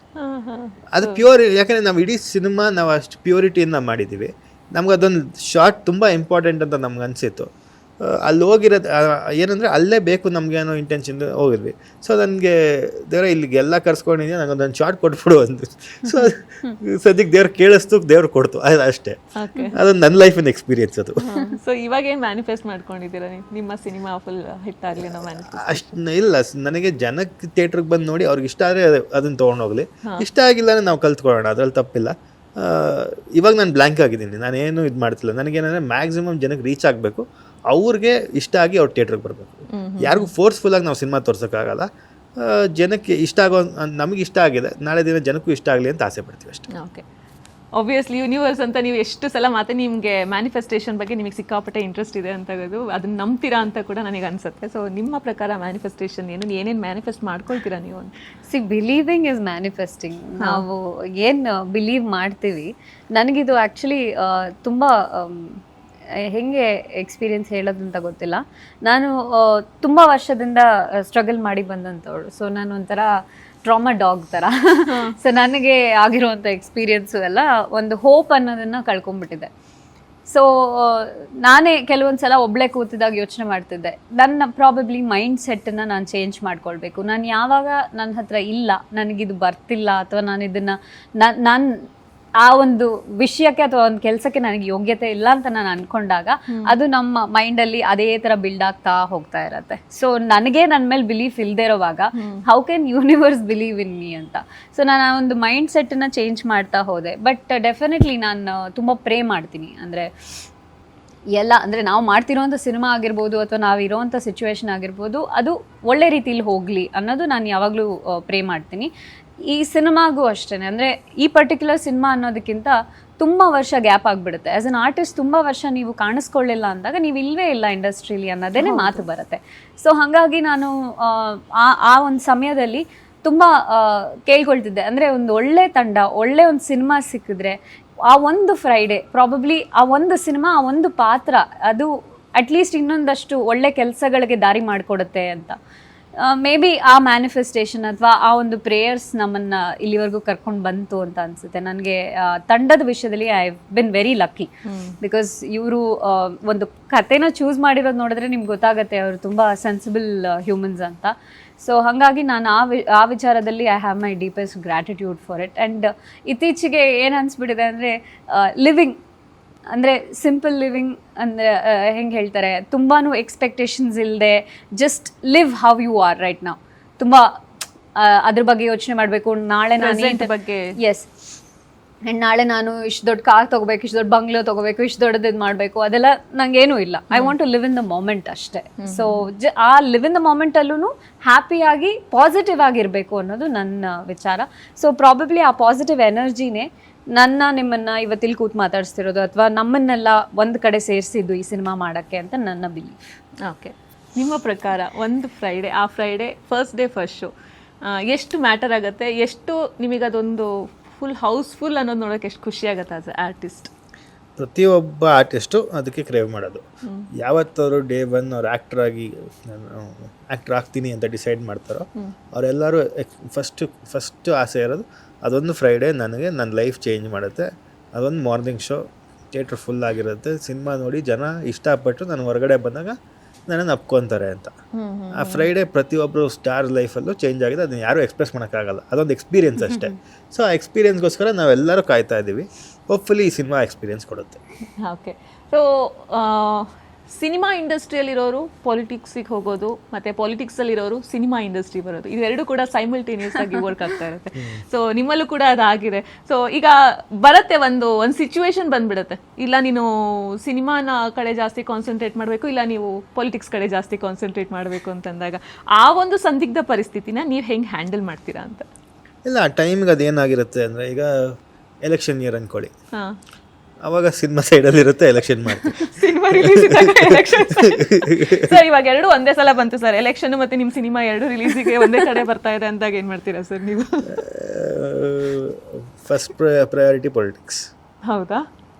ಅದು ಪ್ಯೂರ್. ಯಾಕಂದರೆ ನಾವು ಇಡೀ ಸಿನಿಮಾ ನಾವು ಅಷ್ಟು ಪ್ಯೂರಿಟಿಯಿಂದ ಮಾಡಿದ್ದೀವಿ. ನಮ್ಗೆ ಅದೊಂದು ಶಾರ್ಟ್ ತುಂಬ ಇಂಪಾರ್ಟೆಂಟ್ ಅಂತ ನಮ್ಗೆ ಅನಿಸಿತ್ತು. ಅಲ್ಲಿ ಹೋಗಿರೋದು ಏನಂದರೆ ಅಲ್ಲೇ ಬೇಕು ನಮಗೇನೋ ಇಂಟೆನ್ಷನ್ ಹೋಗಿದ್ವಿ. ಸೊ ನನಗೆ ದೇವ್ರ ಇಲ್ಲಿಗೆಲ್ಲ ಕರ್ಸ್ಕೊಂಡಿದ್ದೆ, ನಂಗೆ ಒಂದೊಂದು ಶಾರ್ಟ್ ಕೊಟ್ಬಿಡು ಅಂತ. ಸೊ ಸದ್ಯಕ್ಕೆ ದೇವ್ರು ಕೇಳಿಸ್ತು, ದೇವ್ರು ಕೊಡ್ತು, ಅದು ಅಷ್ಟೇ. ಅದೊಂದು ನನ್ನ ಲೈಫಿನ ಎಕ್ಸ್ಪೀರಿಯನ್ಸ್ ಅದು. ಸೊ ಇವಾಗ ಏನು ಮ್ಯಾನಿಫೆಸ್ಟ್ ಮಾಡ್ಕೊಂಡಿದ್ದೀರಾ ನಿಮ್ಮ ಸಿನಿಮಾ ಫುಲ್ ಹಿಟ್ ಆಗಲಿ ಅನ್ನೋ ಮ್ಯಾನಿಫೆಸ್ಟ್? ಅಷ್ಟು ಇಲ್ಲ, ನನಗೆ ಜನಕ್ಕೆ ಥಿಯೇಟ್ರಿಗೆ ಬಂದು ನೋಡಿ ಅವ್ರಿಗೆ ಇಷ್ಟ ಆದರೆ ಅದನ್ನು ತೊಗೊಂಡೋಗ್ಲಿ, ಇಷ್ಟ ಆಗಿಲ್ಲ ಅಂದರೆ ನಾವು ಕಲ್ತ್ಕೊಳ್ಳೋಣ, ಅದ್ರಲ್ಲಿ ತಪ್ಪಿಲ್ಲ. ಇವಾಗ ನಾನು ಬ್ಲ್ಯಾಂಕ್ ಆಗಿದ್ದೀನಿ, ನಾನೇನು ಇದು ಮಾಡ್ತಿಲ್ಲ. ನನಗೇನಂದರೆ ಮ್ಯಾಕ್ಸಿಮಮ್ ಜನಕ್ಕೆ ರೀಚ್ ಆಗಬೇಕು, ಅವ್ರಿಗೆ ಇಷ್ಟ ಆಗಿ ಅವ್ರು ಥಿಯೇಟ್ರಿಗೆ ಬರಬೇಕು. ಯಾರಿಗೂ ಫೋರ್ಸ್ಫುಲ್ಲಾಗಿ ನಾವು ಸಿನಿಮಾ ತೋರ್ಸೋಕ್ಕಾಗಲ್ಲ. ಜನಕ್ಕೆ ಇಷ್ಟ ಆಗೋ, ನಮಗೆ ಇಷ್ಟ ಆಗಿದೆ, ನಾಳೆ ದಿನ ಜನಕ್ಕೂ ಇಷ್ಟ ಆಗಲಿ ಅಂತ ಆಸೆ ಪಡ್ತೀವಿ ಅಷ್ಟೇ. ಓಕೆ. ಆಬ್ವಿಯಸ್ಲಿ ಯೂನಿವರ್ಸ್ ಅಂತ ನೀವು ಎಷ್ಟು ಸಲ ಮಾತೆ ನಿಮಗೆ ಮ್ಯಾನಿಫೆಸ್ಟೇಷನ್ ಬಗ್ಗೆ ನಿಮಗೆ ಸಿಕ್ಕಾಪಟ್ಟೆ ಇಂಟ್ರೆಸ್ಟ್ ಇದೆ ಅಂತ ಅದನ್ನ ನಂಬ್ತೀರಾ ಅಂತ ಕೂಡ ನನಗೆ ಅನ್ಸುತ್ತೆ. ಸೊ ನಿಮ್ಮ ಪ್ರಕಾರ ಮ್ಯಾನಿಫೆಸ್ಟೇಷನ್ ಏನು, ಏನೇನು ಮ್ಯಾನಿಫೆಸ್ಟ್ ಮಾಡ್ಕೊಳ್ತೀರಾ ನೀವು? Believing is manifesting. ನಾವು ಏನು ಬಿಲೀವ್ ಮಾಡ್ತೀವಿ, ನನಗಿದು ಆ್ಯಕ್ಚುಲಿ ತುಂಬ ಹೆಂಗೆ ಎಕ್ಸ್ಪೀರಿಯನ್ಸ್ ಹೇಳೋದಂತ ಗೊತ್ತಿಲ್ಲ. ನಾನು ತುಂಬ ವರ್ಷದಿಂದ ಸ್ಟ್ರಗಲ್ ಮಾಡಿ ಬಂದಂಥವಳು. ಸೊ ನಾನು ಒಂಥರ ಟ್ರಾಮಾ ಡಾಗ್ ಥರ. ಸೊ ನನಗೆ ಆಗಿರುವಂಥ ಎಕ್ಸ್ಪೀರಿಯನ್ಸು ಎಲ್ಲ ಒಂದು ಹೋಪ್ ಅನ್ನೋದನ್ನು ಕಳ್ಕೊಂಡ್ಬಿಟ್ಟಿದೆ. ಸೊ ನಾನೇ ಕೆಲವೊಂದು ಸಲ ಒಬ್ಬಳೇ ಕೂತಿದಾಗ ಯೋಚನೆ ಮಾಡ್ತಿದ್ದೆ, ನನ್ನ ಪ್ರಾಬಬ್ಲಿ ಮೈಂಡ್ ಸೆಟ್ಟನ್ನು ನಾನು ಚೇಂಜ್ ಮಾಡ್ಕೊಳ್ಬೇಕು. ನಾನು ಯಾವಾಗ ನನ್ನ ಹತ್ರ ಇಲ್ಲ, ನನಗಿದು ಬರ್ತಿಲ್ಲ, ಅಥವಾ ನಾನು ಇದನ್ನು ಆ ಒಂದು ವಿಷಯಕ್ಕೆ ಅಥವಾ ಒಂದು ಕೆಲಸಕ್ಕೆ ನನಗೆ ಯೋಗ್ಯತೆ ಇಲ್ಲ ಅಂತ ನಾನು ಅನ್ಕೊಂಡಾಗ ಅದು ನಮ್ಮ ಮೈಂಡಲ್ಲಿ ಅದೇ ಥರ ಬಿಲ್ಡ್ ಆಗ್ತಾ ಹೋಗ್ತಾ ಇರತ್ತೆ. ಸೊ ನನಗೆ ನನ್ನ ಮೇಲೆ ಬಿಲೀಫ್ ಇಲ್ಲದೆ ಇರೋವಾಗ how can universe believe in me ಅಂತ. ಸೊ ನಾನು ಆ ಒಂದು ಮೈಂಡ್ ಸೆಟ್ಟನ್ನು ಚೇಂಜ್ ಮಾಡ್ತಾ ಹೋದೆ. ಬಟ್ ಡೆಫಿನೆಟ್ಲಿ ನಾನು ತುಂಬ ಪ್ರೇ ಮಾಡ್ತೀನಿ. ಅಂದರೆ ಎಲ್ಲ ಅಂದರೆ ನಾವು ಮಾಡ್ತಿರೋವಂಥ ಸಿನಿಮಾ ಆಗಿರ್ಬೋದು ಅಥವಾ ನಾವು ಇರೋವಂಥ ಸಿಚುವೇಶನ್ ಆಗಿರ್ಬೋದು ಅದು ಒಳ್ಳೆ ರೀತಿಲಿ ಹೋಗಲಿ ಅನ್ನೋದು ನಾನು ಯಾವಾಗಲೂ ಪ್ರೇ ಮಾಡ್ತೀನಿ. ಈ ಸಿನಿಮಾಗೂ ಅಷ್ಟೇ, ಅಂದರೆ ಈ ಪರ್ಟಿಕ್ಯುಲರ್ ಸಿನಿಮಾ ಅನ್ನೋದಕ್ಕಿಂತ ತುಂಬ ವರ್ಷ ಗ್ಯಾಪ್ ಆಗಿಬಿಡುತ್ತೆ. ಆ್ಯಸ್ ಅನ್ ಆರ್ಟಿಸ್ಟ್ ತುಂಬ ವರ್ಷ ನೀವು ಕಾಣಿಸ್ಕೊಳ್ಳಿಲ್ಲ ಅಂದಾಗ ನೀವು ಇಲ್ಲವೇ ಇಲ್ಲ ಇಂಡಸ್ಟ್ರೀಲಿ ಅನ್ನೋದೇ ಮಾತು ಬರುತ್ತೆ. ಸೊ ಹಾಗಾಗಿ ನಾನು ಆ ಒಂದು ಸಮಯದಲ್ಲಿ ತುಂಬ ಕೇಳ್ಕೊಳ್ತಿದ್ದೆ, ಅಂದರೆ ಒಂದು ಒಳ್ಳೆ ತಂಡ, ಒಳ್ಳೆ ಒಂದು ಸಿನಿಮಾ ಸಿಕ್ಕಿದ್ರೆ ಆ ಒಂದು ಫ್ರೈಡೇ ಪ್ರಾಬಬ್ಲಿ ಆ ಒಂದು ಸಿನಿಮಾ, ಆ ಒಂದು ಪಾತ್ರ ಅದು ಅಟ್ಲೀಸ್ಟ್ ಇನ್ನೊಂದಷ್ಟು ಒಳ್ಳೆ ಕೆಲಸಗಳಿಗೆ ದಾರಿ ಮಾಡಿಕೊಡುತ್ತೆ ಅಂತ. ಮೇ ಬಿ ಆ ಮ್ಯಾನಿಫೆಸ್ಟೇಷನ್ ಅಥವಾ ಆ ಒಂದು ಪ್ರೇಯರ್ಸ್ ನಮ್ಮನ್ನು ಇಲ್ಲಿವರೆಗೂ ಕರ್ಕೊಂಡು ಬಂತು ಅಂತ ಅನಿಸುತ್ತೆ. ನನಗೆ ತಂಡದ ವಿಷಯದಲ್ಲಿ I been very lucky. Because ಇವರು ಒಂದು ಕಥೆನ ಚೂಸ್ ಮಾಡಿರೋದು ನೋಡಿದ್ರೆ ನಿಮ್ಗೆ ಗೊತ್ತಾಗುತ್ತೆ ಅವರು ತುಂಬ ಸೆನ್ಸಿಬಲ್ ಹ್ಯೂಮನ್ಸ್ ಅಂತ. ಸೊ ಹಾಗಾಗಿ ನಾನು ಆ ವಿಚಾರದಲ್ಲಿ I have my deepest gratitude for it. And ಇತ್ತೀಚೆಗೆ ಏನು ಅನಿಸ್ಬಿಟ್ಟಿದೆ ಅಂದರೆ ಲಿವಿಂಗ್ ಅಂದರೆ ಸಿಂಪಲ್ ಲಿವಿಂಗ್ ಅಂದರೆ ಹೆಂಗೆ ಹೇಳ್ತಾರೆ, ತುಂಬಾ ಎಕ್ಸ್ಪೆಕ್ಟೇಷನ್ಸ್ ಇಲ್ಲದೆ just live how you are right ನಾವು. ತುಂಬ ಅದ್ರ ಬಗ್ಗೆ ಯೋಚನೆ ಮಾಡಬೇಕು, ನಾಳೆ ನಾನು ಬಗ್ಗೆ ಎಸ್ ಆ್ಯಂಡ್ ನಾಳೆ ನಾನು ಇಷ್ಟು ದೊಡ್ಡ ಕಾರ್ ತೊಗೋಬೇಕು, ಇಷ್ಟು ದೊಡ್ಡ ಬಂಗ್ಲೋ ತೊಗೋಬೇಕು, ಇಷ್ಟು ದೊಡ್ಡದು ಇದು ಮಾಡಬೇಕು, ಅದೆಲ್ಲ ನಂಗೇನೂ ಇಲ್ಲ. I want to live in the moment ಅಷ್ಟೇ. ಸೊ ಆ ಲಿವ್ ಇನ್ ದ ಮೊಮೆಂಟಲ್ಲೂ ಹ್ಯಾಪಿಯಾಗಿ ಪಾಸಿಟಿವ್ ಆಗಿರಬೇಕು ಅನ್ನೋದು ನನ್ನ ವಿಚಾರ. ಸೊ ಪ್ರಾಬಬ್ಲಿ ಆ ಪಾಸಿಟಿವ್ ಎನರ್ಜಿನೇ ನಿಮ್ಮನ್ನು ಇವತ್ತಿಲ್ಲಿ ಕೂತು ಮಾತಾಡಿಸ್ತಿರೋದು ಅಥವಾ ನಮ್ಮನ್ನೆಲ್ಲ ಒಂದು ಕಡೆ ಸೇರಿಸಿದ್ದು ಈ ಸಿನಿಮಾ ಮಾಡೋಕ್ಕೆ ಅಂತ ನನ್ನ ಬಿಲೀಫ್. ಓಕೆ, ನಿಮ್ಮ ಪ್ರಕಾರ ಒಂದು ಫ್ರೈಡೇ, ಆ Friday first day first show ಎಷ್ಟು ಮ್ಯಾಟರ್ ಆಗುತ್ತೆ? ಎಷ್ಟು ನಿಮಗೆ ಅದೊಂದು ಫುಲ್ ಹೌಸ್ಫುಲ್ ಅನ್ನೋದು ನೋಡೋಕೆ ಎಷ್ಟು ಖುಷಿ ಆಗುತ್ತೆ ಆಸ್ ಎ ಆರ್ಟಿಸ್ಟ್? ಪ್ರತಿಯೊಬ್ಬ ಆರ್ಟಿಸ್ಟು ಅದಕ್ಕೆ ಕ್ರೇವ್ ಮಾಡೋದು. ಯಾವತ್ತವರು ಡೇ ಒನ್ ಅವ್ರು ಆ್ಯಕ್ಟ್ರ್ ಆಗ್ತೀನಿ ಅಂತ ಡಿಸೈಡ್ ಮಾಡ್ತಾರೋ ಅವರೆಲ್ಲರೂ ಫಸ್ಟು ಆಸೆ ಇರೋದು ಅದೊಂದು ಫ್ರೈಡೇ ನನಗೆ ನನ್ನ ಲೈಫ್ ಚೇಂಜ್ ಮಾಡುತ್ತೆ, ಅದೊಂದು ಮಾರ್ನಿಂಗ್ ಶೋ, ಥಿಯೇಟ್ರ್ ಫುಲ್ ಆಗಿರುತ್ತೆ, ಸಿನಿಮಾ ನೋಡಿ ಜನ ಇಷ್ಟಪಟ್ಟು ನಾನು ಹೊರಗಡೆ ಬಂದಾಗ ನನ್ನನ್ನು ಅಪ್ಕೊತಾರೆ ಅಂತ. ಆ ಫ್ರೈಡೇ ಪ್ರತಿಯೊಬ್ಬರು ಸ್ಟಾರ್ ಲೈಫಲ್ಲೂ ಚೇಂಜ್ ಆಗಿದೆ. ಅದನ್ನ ಯಾರೂ ಎಕ್ಸ್ಪ್ರೆಸ್ ಮಾಡೋಕ್ಕಾಗಲ್ಲ, ಅದೊಂದು ಎಕ್ಸ್ಪೀರಿಯನ್ಸ್ ಅಷ್ಟೇ. ಸೊ ಆ ಎಕ್ಸ್ಪೀರಿಯನ್ಸ್ಗೋಸ್ಕರ ನಾವೆಲ್ಲರೂ ಕಾಯ್ತಾ ಇದ್ದೀವಿ. ಹೋಪ್ಫುಲಿ ಈ ಸಿನಿಮಾ ಎಕ್ಸ್ಪೀರಿಯನ್ಸ್ ಕೊಡುತ್ತೆ. ಓಕೆ, ಸೊ ಸಿನಿಮಾ ಇಂಡಸ್ಟ್ರಿಯಲ್ಲಿರೋರು ಪಾಲಿಟಿಕ್ಸಿಗೆ ಹೋಗೋದು ಮತ್ತು ಪಾಲಿಟಿಕ್ಸಲ್ಲಿರೋರು ಸಿನಿಮಾ ಇಂಡಸ್ಟ್ರಿ ಬರೋದು, ಇವೆರಡು ಕೂಡ ಸೈಮಲ್ಟೇನಿಯಸ್ ಆಗಿ ವರ್ಕ್ ಆಗ್ತಾ ಇರುತ್ತೆ. ಸೊ ನಿಮ್ಮಲ್ಲೂ ಕೂಡ ಅದಾಗಿದೆ. ಸೊ ಈಗ ಬರುತ್ತೆ ಒಂದು ಸಿಚುವೇಶನ್ ಬಂದ್ಬಿಡುತ್ತೆ, ಇಲ್ಲ ನೀನು ಸಿನಿಮಾನ ಕಡೆ ಜಾಸ್ತಿ ಕಾನ್ಸಂಟ್ರೇಟ್ ಮಾಡಬೇಕು, ಇಲ್ಲ ನೀವು ಪಾಲಿಟಿಕ್ಸ್ ಕಡೆ ಜಾಸ್ತಿ ಕಾನ್ಸಂಟ್ರೇಟ್ ಮಾಡಬೇಕು ಅಂತಂದಾಗ ಆ ಒಂದು ಸಂದಿಗ್ಧ ಪರಿಸ್ಥಿತಿನ ನೀವು ಹೆಂಗೆ ಹ್ಯಾಂಡಲ್ ಮಾಡ್ತೀರಾ ಅಂತ? ಇಲ್ಲ, ಆ ಟೈಮ್ಗೆ ಅದೇನಾಗಿರುತ್ತೆ ಅಂದರೆ, ಈಗ ಎಲೆಕ್ಷನ್ ಇಯರ್ ಅಂದ್ಕೊಳ್ಳಿ, ಹಾಂ, ಅವಾಗ ಸಿನಿಮಾ ಸೈಡಲ್ಲಿ ಇರುತ್ತೆ, ಎಲೆಕ್ಷನ್ ಮಾಡ್ತೀವಿ. ಸಿನಿಮಾ ರಿಲೀಸ್ ಎಲೆಕ್ಷನ್ ಸರ್, ಇವಾಗ ಎರಡು ಒಂದೇ ಸಲ ಬಂತು ಸರ್, ಎಲೆಕ್ಷನ್ ಮತ್ತು ನಿಮ್ಮ ಸಿನಿಮಾ ಎರಡು ರಿಲೀಸಿಗೆ ಒಂದೇ ಕಡೆ ಬರ್ತಾ ಇದೆ ಅಂದಾಗ ಏನು ಮಾಡ್ತೀರಾ ಸರ್ ನೀವು? First priority politics. ಹೌದಾ?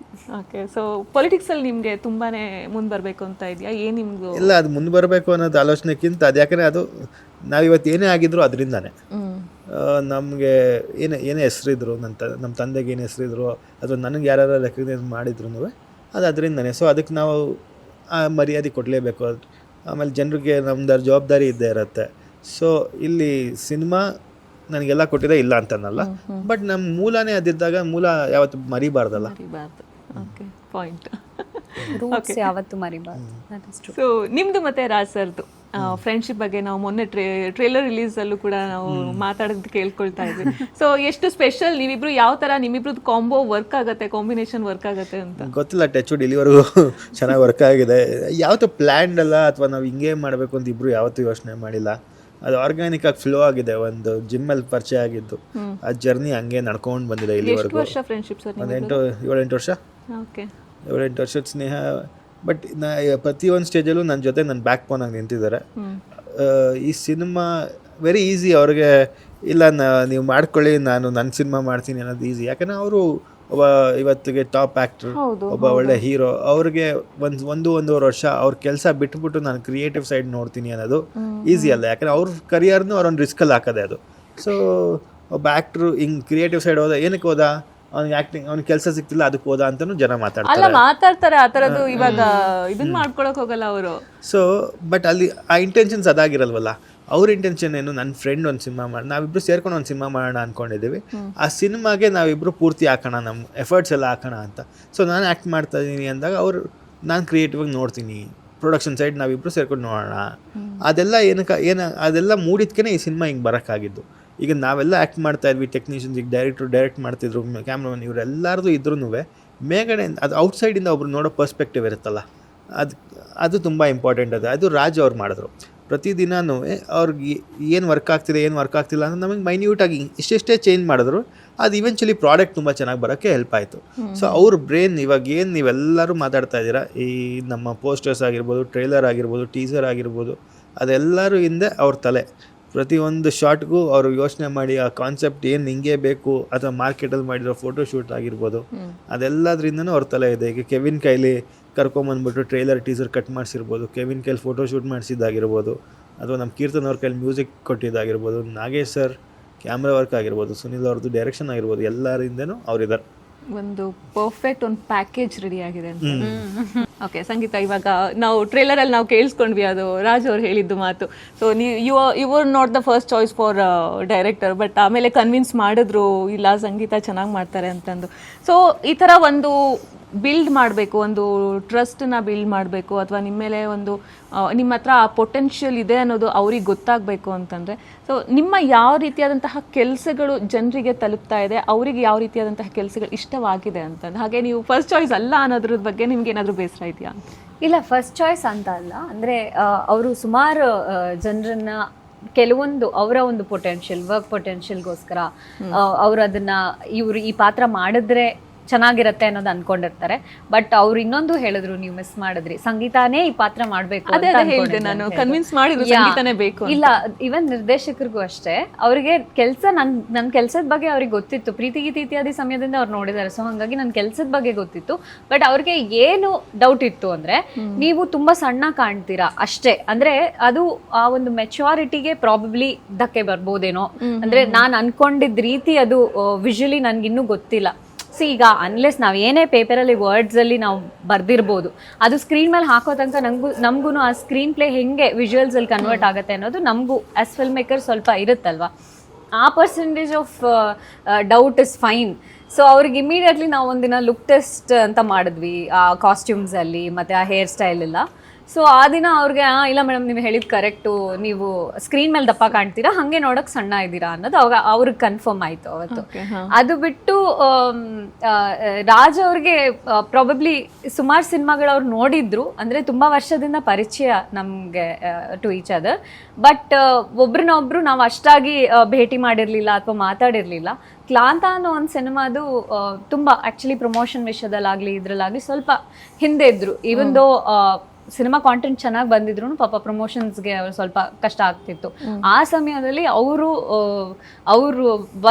ಓಕೆ, ಸೊ ಪೊಲಿಟಿಕ್ಸಲ್ಲಿ ನಿಮಗೆ ತುಂಬಾ ಮುಂದೆ ಬರಬೇಕು ಅಂತ ಇದೆಯಾ? ಏನು ನಿಮ್ಮದು? ಇಲ್ಲ, ಅದು ಮುಂದೆ ಬರಬೇಕು ಅನ್ನೋದು ಆಲೋಚನೆಕ್ಕಿಂತ ಅದು ಯಾಕಂದರೆ ಅದು ನಾವಿವತ್ತು ಏನೇ ಆಗಿದ್ರು ಅದರಿಂದಾನೆ. ನಮಗೆ ಏನೇ ಹೆಸರಿದ್ರು, ನಮ್ಮ ತಂದೆಗೆ ಏನು ಹೆಸರಿದ್ರು ಅಥವಾ ನನಗೆ ಯಾರು ರೆಕಗ್ನೈಸ್ ಮಾಡಿದ್ರು ಅದು ಅದರಿಂದಾನೆ. ಸೊ ಅದಕ್ಕೆ ನಾವು ಆ ಮರ್ಯಾದೆ ಕೊಡಲೇಬೇಕು. ಆಮೇಲೆ ಜನರಿಗೆ ನಮ್ದು ಜವಾಬ್ದಾರಿ ಇದ್ದೇ ಇರುತ್ತೆ. ಸೊ ಇಲ್ಲಿ ಸಿನಿಮಾ ನನಗೆಲ್ಲ ಕೊಟ್ಟಿದೆ ಇಲ್ಲ ಅಂತನಲ್ಲ, ಬಟ್ ನಮ್ಮ ಮೂಲನೇ ಅದಿದ್ದಾಗ ಮೂಲ ಯಾವತ್ತು ಮರಿಬಾರ್ದಲ್ಲ. Okay, point. ರೂಟ್ಸ್ ಯಾವತ್ತು ಮರಿಬಾರ್ದು. ಸೊ ನಿಮ್ಮದು ಮತ್ತು ರಾಜ್ ಸರ್ದು ಫ್ರೆಂಡ್ಶಿಪ್ ಬಗ್ಗೆ ನಾವು ಮೊನ್ನೆ ಟ್ರೇಲರ್ ರಿಲೀಸಲ್ಲೂ ಕೂಡ ನಾವು ಮಾತಾಡೋದು ಕೇಳ್ಕೊಳ್ತಾ ಇದ್ವಿ. ಸೊ ಎಷ್ಟು ಸ್ಪೆಷಲ್ ನೀವಿಬ್ರು, ಯಾವ ಥರ ನಿಮ್ಮಿಬ್ರದ್ದು ಕಾಂಬೋ ವರ್ಕ್ ಆಗುತ್ತೆ, ಕಾಂಬಿನೇಷನ್ ವರ್ಕ್ ಆಗುತ್ತೆ ಅಂತ ಗೊತ್ತಿಲ್ಲ. ಟಚ್ವುಡ್ ಇಲ್ಲಿವರೆಗೂ ಚೆನ್ನಾಗಿ ವರ್ಕ್ ಆಗಿದೆ. ಯಾವತ್ತೂ ಪ್ಲ್ಯಾನ್ಡ್ ಅಲ್ಲ ಅಥವಾ ನಾವು ಹಿಂಗೆ ಮಾಡಬೇಕು ಅಂತ ಇಬ್ಬರು ಯಾವತ್ತೂ ಯೋಚನೆ ಮಾಡಿಲ್ಲ. ಅದು ಆರ್ಗ್ಯಾನಿಕ್ ಆಗಿ ಫ್ಲೋ ಆಗಿದೆ. ಒಂದು ಜಿಮ್ಮಲ್ಲಿ ಪರಿಚಯ ಆಗಿದ್ದು, ಆ ಜರ್ನಿ ಹಂಗೆ ನಡ್ಕೊಂಡು ಬಂದಿದೆ ಇಲ್ಲಿವರೆಗೂ. ಒಂದು 7-8 ವರ್ಷ, 7-8 ವರ್ಷದ ಸ್ನೇಹ. ಬಟ್ ಪ್ರತಿಯೊಂದು ಸ್ಟೇಜಲ್ಲೂ ನನ್ನ ಜೊತೆ ನನ್ನ ಬ್ಯಾಕ್ ಬೋನಾಗಿ ನಿಂತಿದ್ದಾರೆ. ಈ ಸಿನಿಮಾ ವೆರಿ ಈಸಿ ಅವ್ರಿಗೆ. ಇಲ್ಲ ನೀವು ಮಾಡ್ಕೊಳ್ಳಿ, ನಾನು ನನ್ನ ಸಿನಿಮಾ ಮಾಡ್ತೀನಿ ಅನ್ನೋದು ಈಸಿ. ಯಾಕಂದರೆ ಅವರು ಒಬ್ಬ ಇವತ್ತಿಗೆ ಟಾಪ್ ಆ್ಯಕ್ಟ್ರ್, ಒಬ್ಬ ಒಳ್ಳೆ ಹೀರೋ. ಅವ್ರಿಗೆ ಒಂದೂವರೆ ವರ್ಷ ಅವ್ರ ಕೆಲಸ ಬಿಟ್ಬಿಟ್ಟು ನಾನು ಕ್ರಿಯೇಟಿವ್ ಸೈಡ್ ನೋಡ್ತೀನಿ ಅನ್ನೋದು ಈಸಿ ಅಲ್ಲ. ಯಾಕಂದರೆ ಅವ್ರ ಕರಿಯರ್ನು ಅವ್ರೊಂದು ರಿಸ್ಕಲ್ಲಿ ಹಾಕೋದೆ ಅದು. ಸೊ ಒಬ್ಬ ಆ್ಯಕ್ಟ್ರು ಹಿಂಗೆ ಕ್ರಿಯೇಟಿವ್ ಸೈಡ್ ಹೋದ, ಏನಕ್ಕೆ ಹೋದ, ಅವ್ನಿಗೆ ಆ್ಯಕ್ಟಿಂಗ್, ಅವ್ನಿಗೆ ಕೆಲಸ ಸಿಗ್ತಿಲ್ಲ ಅದಕ್ಕೆ ಹೋದ ಅಂತಲೂ ಜನ ಮಾತಾಡ್ತಾರೆ. ಆ ಥರದ್ದು ಇವಾಗ ಇದನ್ನ ಮಾಡ್ಕೊಳಕ್ ಹೋಗಲ್ಲ ಅವರು. ಸೊ ಬಟ್ ಅಲ್ಲಿ ಆ ಇಂಟೆನ್ಷನ್ಸ್ ಅದಾಗಿರಲ್ವಲ್ಲ. ಅವ್ರ ಇಂಟೆನ್ಷನ್ ಏನು, ನನ್ನ ಫ್ರೆಂಡ್ ಒಂದು ಸಿನಿಮಾ ಮಾಡಿ ನಾವಿಬ್ಬರು ಸೇರ್ಕೊಂಡು ಒಂದು ಸಿನಿಮಾ ಮಾಡೋಣ ಅಂದ್ಕೊಂಡಿದ್ದೀವಿ, ಆ ಸಿನಿಮಾಗೆ ನಾವಿಬ್ಬರು ಪೂರ್ತಿ ಹಾಕೋಣ, ನಮ್ಮ ಎಫರ್ಟ್ಸ್ ಎಲ್ಲ ಹಾಕೋಣ ಅಂತ. ಸೊ ನಾನು ಆ್ಯಕ್ಟ್ ಮಾಡ್ತಾ ಇದ್ದೀನಿ ಅಂದಾಗ ಅವರು ನಾನು ಕ್ರಿಯೇಟಿವಾಗಿ ನೋಡ್ತೀನಿ, ಪ್ರೊಡಕ್ಷನ್ ಸೈಡ್ ನಾವಿಬ್ಬರು ಸೇರ್ಕೊಂಡು ನೋಡೋಣ. ಅದೆಲ್ಲ ಅದೆಲ್ಲ ಮೂಡಿದ್ಕೇ ಈ ಸಿನಿಮಾ ಹಿಂಗೆ ಬರೋಕ್ಕಾಗಿದ್ದು. ಈಗ ನಾವೆಲ್ಲ ಆ್ಯಕ್ಟ್ ಮಾಡ್ತಾ ಇದ್ವಿ, ಟೆಕ್ನಿಷಿಯನ್ಸ್, ಈಗ ಡೈರೆಕ್ಟ್ ಮಾಡ್ತಿದ್ರು, ಕ್ಯಾಮ್ರಾಮನ್, ಇವರೆಲ್ಲರದು ಇದ್ರೂ ಮೇಗಡೆ ಅದು ಔಟ್ಸೈಡಿಂದ ಒಬ್ರು ನೋಡೋ ಪರ್ಸ್ಪೆಕ್ಟಿವ್ ಇರುತ್ತಲ್ಲ, ಅದು ತುಂಬ ಇಂಪಾರ್ಟೆಂಟ್. ಅದು ರಾಜ್ ಅವ್ರು ಮಾಡಿದ್ರು. ಪ್ರತಿದಿನವೂ ಅವ್ರಿಗೆ ಏನು ವರ್ಕ್ ಆಗ್ತಿಲ್ಲ ಅಂತ ನಮಗೆ ಮೈನ್ಯೂಟಾಗಿ ಇಷ್ಟೆಷ್ಟೇ ಚೇಂಜ್ ಮಾಡಿದ್ರು, ಅದು ಇವೆಂಚುಲಿ ಪ್ರಾಡಕ್ಟ್ ತುಂಬ ಚೆನ್ನಾಗಿ ಬರೋಕ್ಕೆ ಹೆಲ್ಪ್ ಆಯಿತು. ಸೊ ಅವ್ರ ಬ್ರೈನ್ ಇವಾಗ ಏನು ನೀವೆಲ್ಲರೂ ಮಾತಾಡ್ತಾ ಇದ್ದೀರಾ, ಈ ನಮ್ಮ ಪೋಸ್ಟರ್ಸ್ ಆಗಿರ್ಬೋದು, ಟ್ರೈಲರ್ ಆಗಿರ್ಬೋದು, ಟೀಸರ್ ಆಗಿರ್ಬೋದು, ಅದೆಲ್ಲರೂ ಹಿಂದೆ ಅವ್ರ ತಲೆ. ಪ್ರತಿಯೊಂದು ಶಾರ್ಟ್ಗೂ ಅವರು ಯೋಚನೆ ಮಾಡಿ ಆ ಕಾನ್ಸೆಪ್ಟ್ ಏನು ಹಿಂಗೆ ಬೇಕು, ಅಥವಾ ಮಾರ್ಕೆಟಲ್ಲಿ ಮಾಡಿರೋ ಫೋಟೋಶೂಟ್ ಆಗಿರ್ಬೋದು, ಅದೆಲ್ಲದ್ರಿಂದನೂ ಅವ್ರ ತಲೆ ಇದೆ. ಈಗ ಕೆವಿನ್ ಕೈಲಿ ಕರ್ಕೊಂಬಂದ್ಬಿಟ್ಟು ಟ್ರೈಲರ್ ಟೀಸರ್ ಕಟ್ ಮಾಡಿಸಿರ್ಬೋದು, ಕೆವಿನ್ ಕೈಲಿ ಫೋಟೋಶೂಟ್ ಮಾಡಿಸಿದ್ದಾಗಿರ್ಬೋದು, ಅಥವಾ ನಮ್ಮ ಕೀರ್ತನ್ ಅವ್ರ ಕೈಲಿ ಮ್ಯೂಸಿಕ್ ಕೊಟ್ಟಿದ್ದಾಗಿರ್ಬೋದು, ನಾಗೇಶ್ ಸರ್ ಕ್ಯಾಮ್ರಾ ವರ್ಕ್ ಆಗಿರ್ಬೋದು, ಸುನಿಲ್ ಅವ್ರದ್ದು ಡೈರೆಕ್ಷನ್ ಆಗಿರ್ಬೋದು, ಎಲ್ಲರಿಂದನೂ ಅವ್ರಿದ್ದಾರೆ. ಒಂದು ಪರ್ಫೆಕ್ಟ್ ಒಂದು ಪ್ಯಾಕೇಜ್ ರೆಡಿ ಆಗಿದೆ ಅಂತ. ಓಕೆ ಸಂಗೀತ, ಇವಾಗ ನಾವು ಟ್ರೇಲರಲ್ಲಿ ನಾವು ಕೇಳಿಸ್ಕೊಂಡ್ವಿ ಅದು ರಾಜ್ ಅವ್ರು ಹೇಳಿದ್ದು ಮಾತು. So you were not the first choice for director, but ಆಮೇಲೆ ಕನ್ವಿನ್ಸ್ ಮಾಡಿದ್ರು ಇಲ್ಲ ಸಂಗೀತ ಚೆನ್ನಾಗಿ ಮಾಡ್ತಾರೆ ಅಂತಂದು. ಸೊ ಈ ಥರ ಒಂದು ಬಿಲ್ಡ್ ಮಾಡಬೇಕು, ಒಂದು ಟ್ರಸ್ಟನ್ನ ಬಿಲ್ಡ್ ಮಾಡಬೇಕು, ಅಥವಾ ನಿಮ್ಮ ಮೇಲೆ ಒಂದು ನಿಮ್ಮ ಹತ್ರ ಆ ಪೊಟೆನ್ಷಿಯಲ್ ಇದೆ ಅನ್ನೋದು ಅವ್ರಿಗೆ ಗೊತ್ತಾಗಬೇಕು ಅಂತಂದರೆ, ಸೊ ನಿಮ್ಮ ಯಾವ ರೀತಿಯಾದಂತಹ ಕೆಲಸಗಳು ಜನರಿಗೆ ತಲುಪ್ತಾ ಇದೆ, ಅವರಿಗೆ ಯಾವ ರೀತಿಯಾದಂತಹ ಕೆಲಸಗಳು ಇಷ್ಟವಾಗಿದೆ ಅಂತಂದು. ಹಾಗೆ ನೀವು ಫಸ್ಟ್ ಚಾಯ್ಸ್ ಅಲ್ಲ ಅನ್ನೋದ್ರ ಬಗ್ಗೆ ನಿಮ್ಗೆ ಏನಾದರೂ ಬೇಸರ ಇದೆಯಾ? ಇಲ್ಲ, ಫಸ್ಟ್ ಚಾಯ್ಸ್ ಅಂತ ಅಲ್ಲ. ಅಂದರೆ ಅವರು ಸುಮಾರು ಜನರನ್ನ ಕೆಲವೊಂದು ಅವರ ಒಂದು ವರ್ಕ್ ಪೊಟೆನ್ಷಿಯಲ್ಗೋಸ್ಕರ ಅವರು ಅದನ್ನ ಇವರು ಈ ಪಾತ್ರ ಮಾಡಿದ್ರೆ ಚೆನ್ನಾಗಿರತ್ತೆ ಅನ್ನೋದು ಅನ್ಕೊಂಡಿರ್ತಾರೆ. ಬಟ್ ಅವ್ರು ಇನ್ನೊಂದು ಹೇಳಿದ್ರು, ನೀವು ಮಿಸ್ ಮಾಡಿದ್ರಿ, ಸಂಗೀತಾನೇ ಈ ಪಾತ್ರ ಮಾಡ್ಬೇಕು ನಾನು ಕನ್ವಿನ್ಸ್ ಮಾಡಿದ್ರು ಸಂಗೀತನೇ ಬೇಕು. ಇಲ್ಲ, ಇವನ್ ನಿರ್ದೇಶಕರಿಗೂ ಅಷ್ಟೇ, ಅವ್ರಿಗೆ ಕೆಲಸ ನನ್ನ ಕೆಲಸದ ಬಗ್ಗೆ ಅವ್ರಿಗೆ ಗೊತ್ತಿತ್ತು. ಪ್ರೀತಿ ಗೀತಿ ಇತ್ಯಾದಿ ಸಮಯದಿಂದ ಅವ್ರು ನೋಡಿದ್ದಾರೆ. ಸೊ ಹಾಗಾಗಿ ನನ್ನ ಕೆಲಸದ ಬಗ್ಗೆ ಗೊತ್ತಿತ್ತು. ಬಟ್ ಅವ್ರಿಗೆ ಏನು ಡೌಟ್ ಇತ್ತು ಅಂದ್ರೆ, ನೀವು ತುಂಬಾ ಸಣ್ಣ ಕಾಣ್ತೀರಾ ಅಷ್ಟೇ. ಅಂದ್ರೆ ಅದು ಆ ಒಂದು ಮೆಚುರಿಟಿಗೆ ಪ್ರಾಬಬ್ಲಿ ಧಕ್ಕೆ ಬರ್ಬೋದೇನೋ. ಅಂದ್ರೆ ನಾನು ಅನ್ಕೊಂಡಿದ್ದ ರೀತಿ ಅದು ವಿಜುವಲಿ ನನ್ಗಿನ್ನೂ ಗೊತ್ತಿಲ್ಲ. ಈಗ ಅನ್ಲೆಸ್ ನಾವು ಏನೇ ಪೇಪರಲ್ಲಿ ವರ್ಡ್ಸಲ್ಲಿ ನಾವು ಬರ್ದಿರ್ಬೋದು, ಅದು ಸ್ಕ್ರೀನ್ ಮೇಲೆ ಹಾಕೋ ತನಕ ನಮಗೂ ಆ ಸ್ಕ್ರೀನ್ ಪ್ಲೇ ಹೆಂಗೆ ವಿಜುವಲ್ಸಲ್ಲಿ ಕನ್ವರ್ಟ್ ಆಗುತ್ತೆ ಅನ್ನೋದು ನಮಗೂ ಆ್ಯಸ್ ಫಿಲ್ಮ್ ಮೇಕರ್ ಸ್ವಲ್ಪ ಇರುತ್ತಲ್ವ. ಆ percentage of doubt is fine. So ಅವ್ರಿಗೆ ಇಮಿಡಿಯೇಟ್ಲಿ ನಾವು ಒಂದಿನ ಲುಕ್ ಟೆಸ್ಟ್ ಅಂತ ಮಾಡಿದ್ವಿ ಆ ಕಾಸ್ಟ್ಯೂಮ್ಸಲ್ಲಿ ಮತ್ತು ಆ ಹೇರ್ ಸ್ಟೈಲ್ ಎಲ್ಲ. ಸೊ ಆ ದಿನ ಅವ್ರಿಗೆ ಇಲ್ಲ ಮೇಡಮ್, ನೀವು ಹೇಳಿದ್ ಕರೆಕ್ಟು, ನೀವು ಸ್ಕ್ರೀನ್ ಮೇಲೆ ದಪ್ಪ ಕಾಣ್ತೀರಾ, ಹಾಗೆ ನೋಡಕ್ ಸಣ್ಣ ಇದ್ದೀರಾ ಅನ್ನೋದು ಅವ್ರಿಗೆ ಕನ್ಫರ್ಮ್ ಆಯ್ತು ಅವತ್ತು. ಅದು ಬಿಟ್ಟು ರಾಜ್ ಅವ್ರಿಗೆ ಪ್ರಾಬಬ್ಲಿ ಸುಮಾರು ಸಿನಿಮಾಗಳು ಅವ್ರು ನೋಡಿದ್ರು, ಅಂದ್ರೆ ತುಂಬಾ ವರ್ಷದಿಂದ ಪರಿಚಯ ನಮ್ಗೆ ಟು ಈಚ್ ಅದರ್. ಬಟ್ ಒಬ್ರನ್ನೊಬ್ರು ನಾವು ಅಷ್ಟಾಗಿ ಭೇಟಿ ಮಾಡಿರ್ಲಿಲ್ಲ ಅಥವಾ ಮಾತಾಡಿರ್ಲಿಲ್ಲ. ಕ್ಲಾಂತ ಅನ್ನೋ ಒಂದು ಸಿನಿಮಾದು ತುಂಬಾ ಆಕ್ಚುಲಿ ಪ್ರಮೋಷನ್ ವಿಷಯದಲ್ಲಾಗ್ಲಿ ಇದ್ರಲ್ಲಾಗ್ಲಿ ಸ್ವಲ್ಪ ಹಿಂದೆ ಇದ್ರು. ಈವನ್ ದೋ ಸಿನಿಮಾ ಕಾಂಟೆಂಟ್ ಚೆನ್ನಾಗಿ ಬಂದಿದ್ರು ಪಾಪ ಪ್ರಮೋಷನ್ಸ್ಗೆ ಸ್ವಲ್ಪ ಕಷ್ಟ ಆಗ್ತಿತ್ತು. ಆ ಸಮಯದಲ್ಲಿ ಅವರು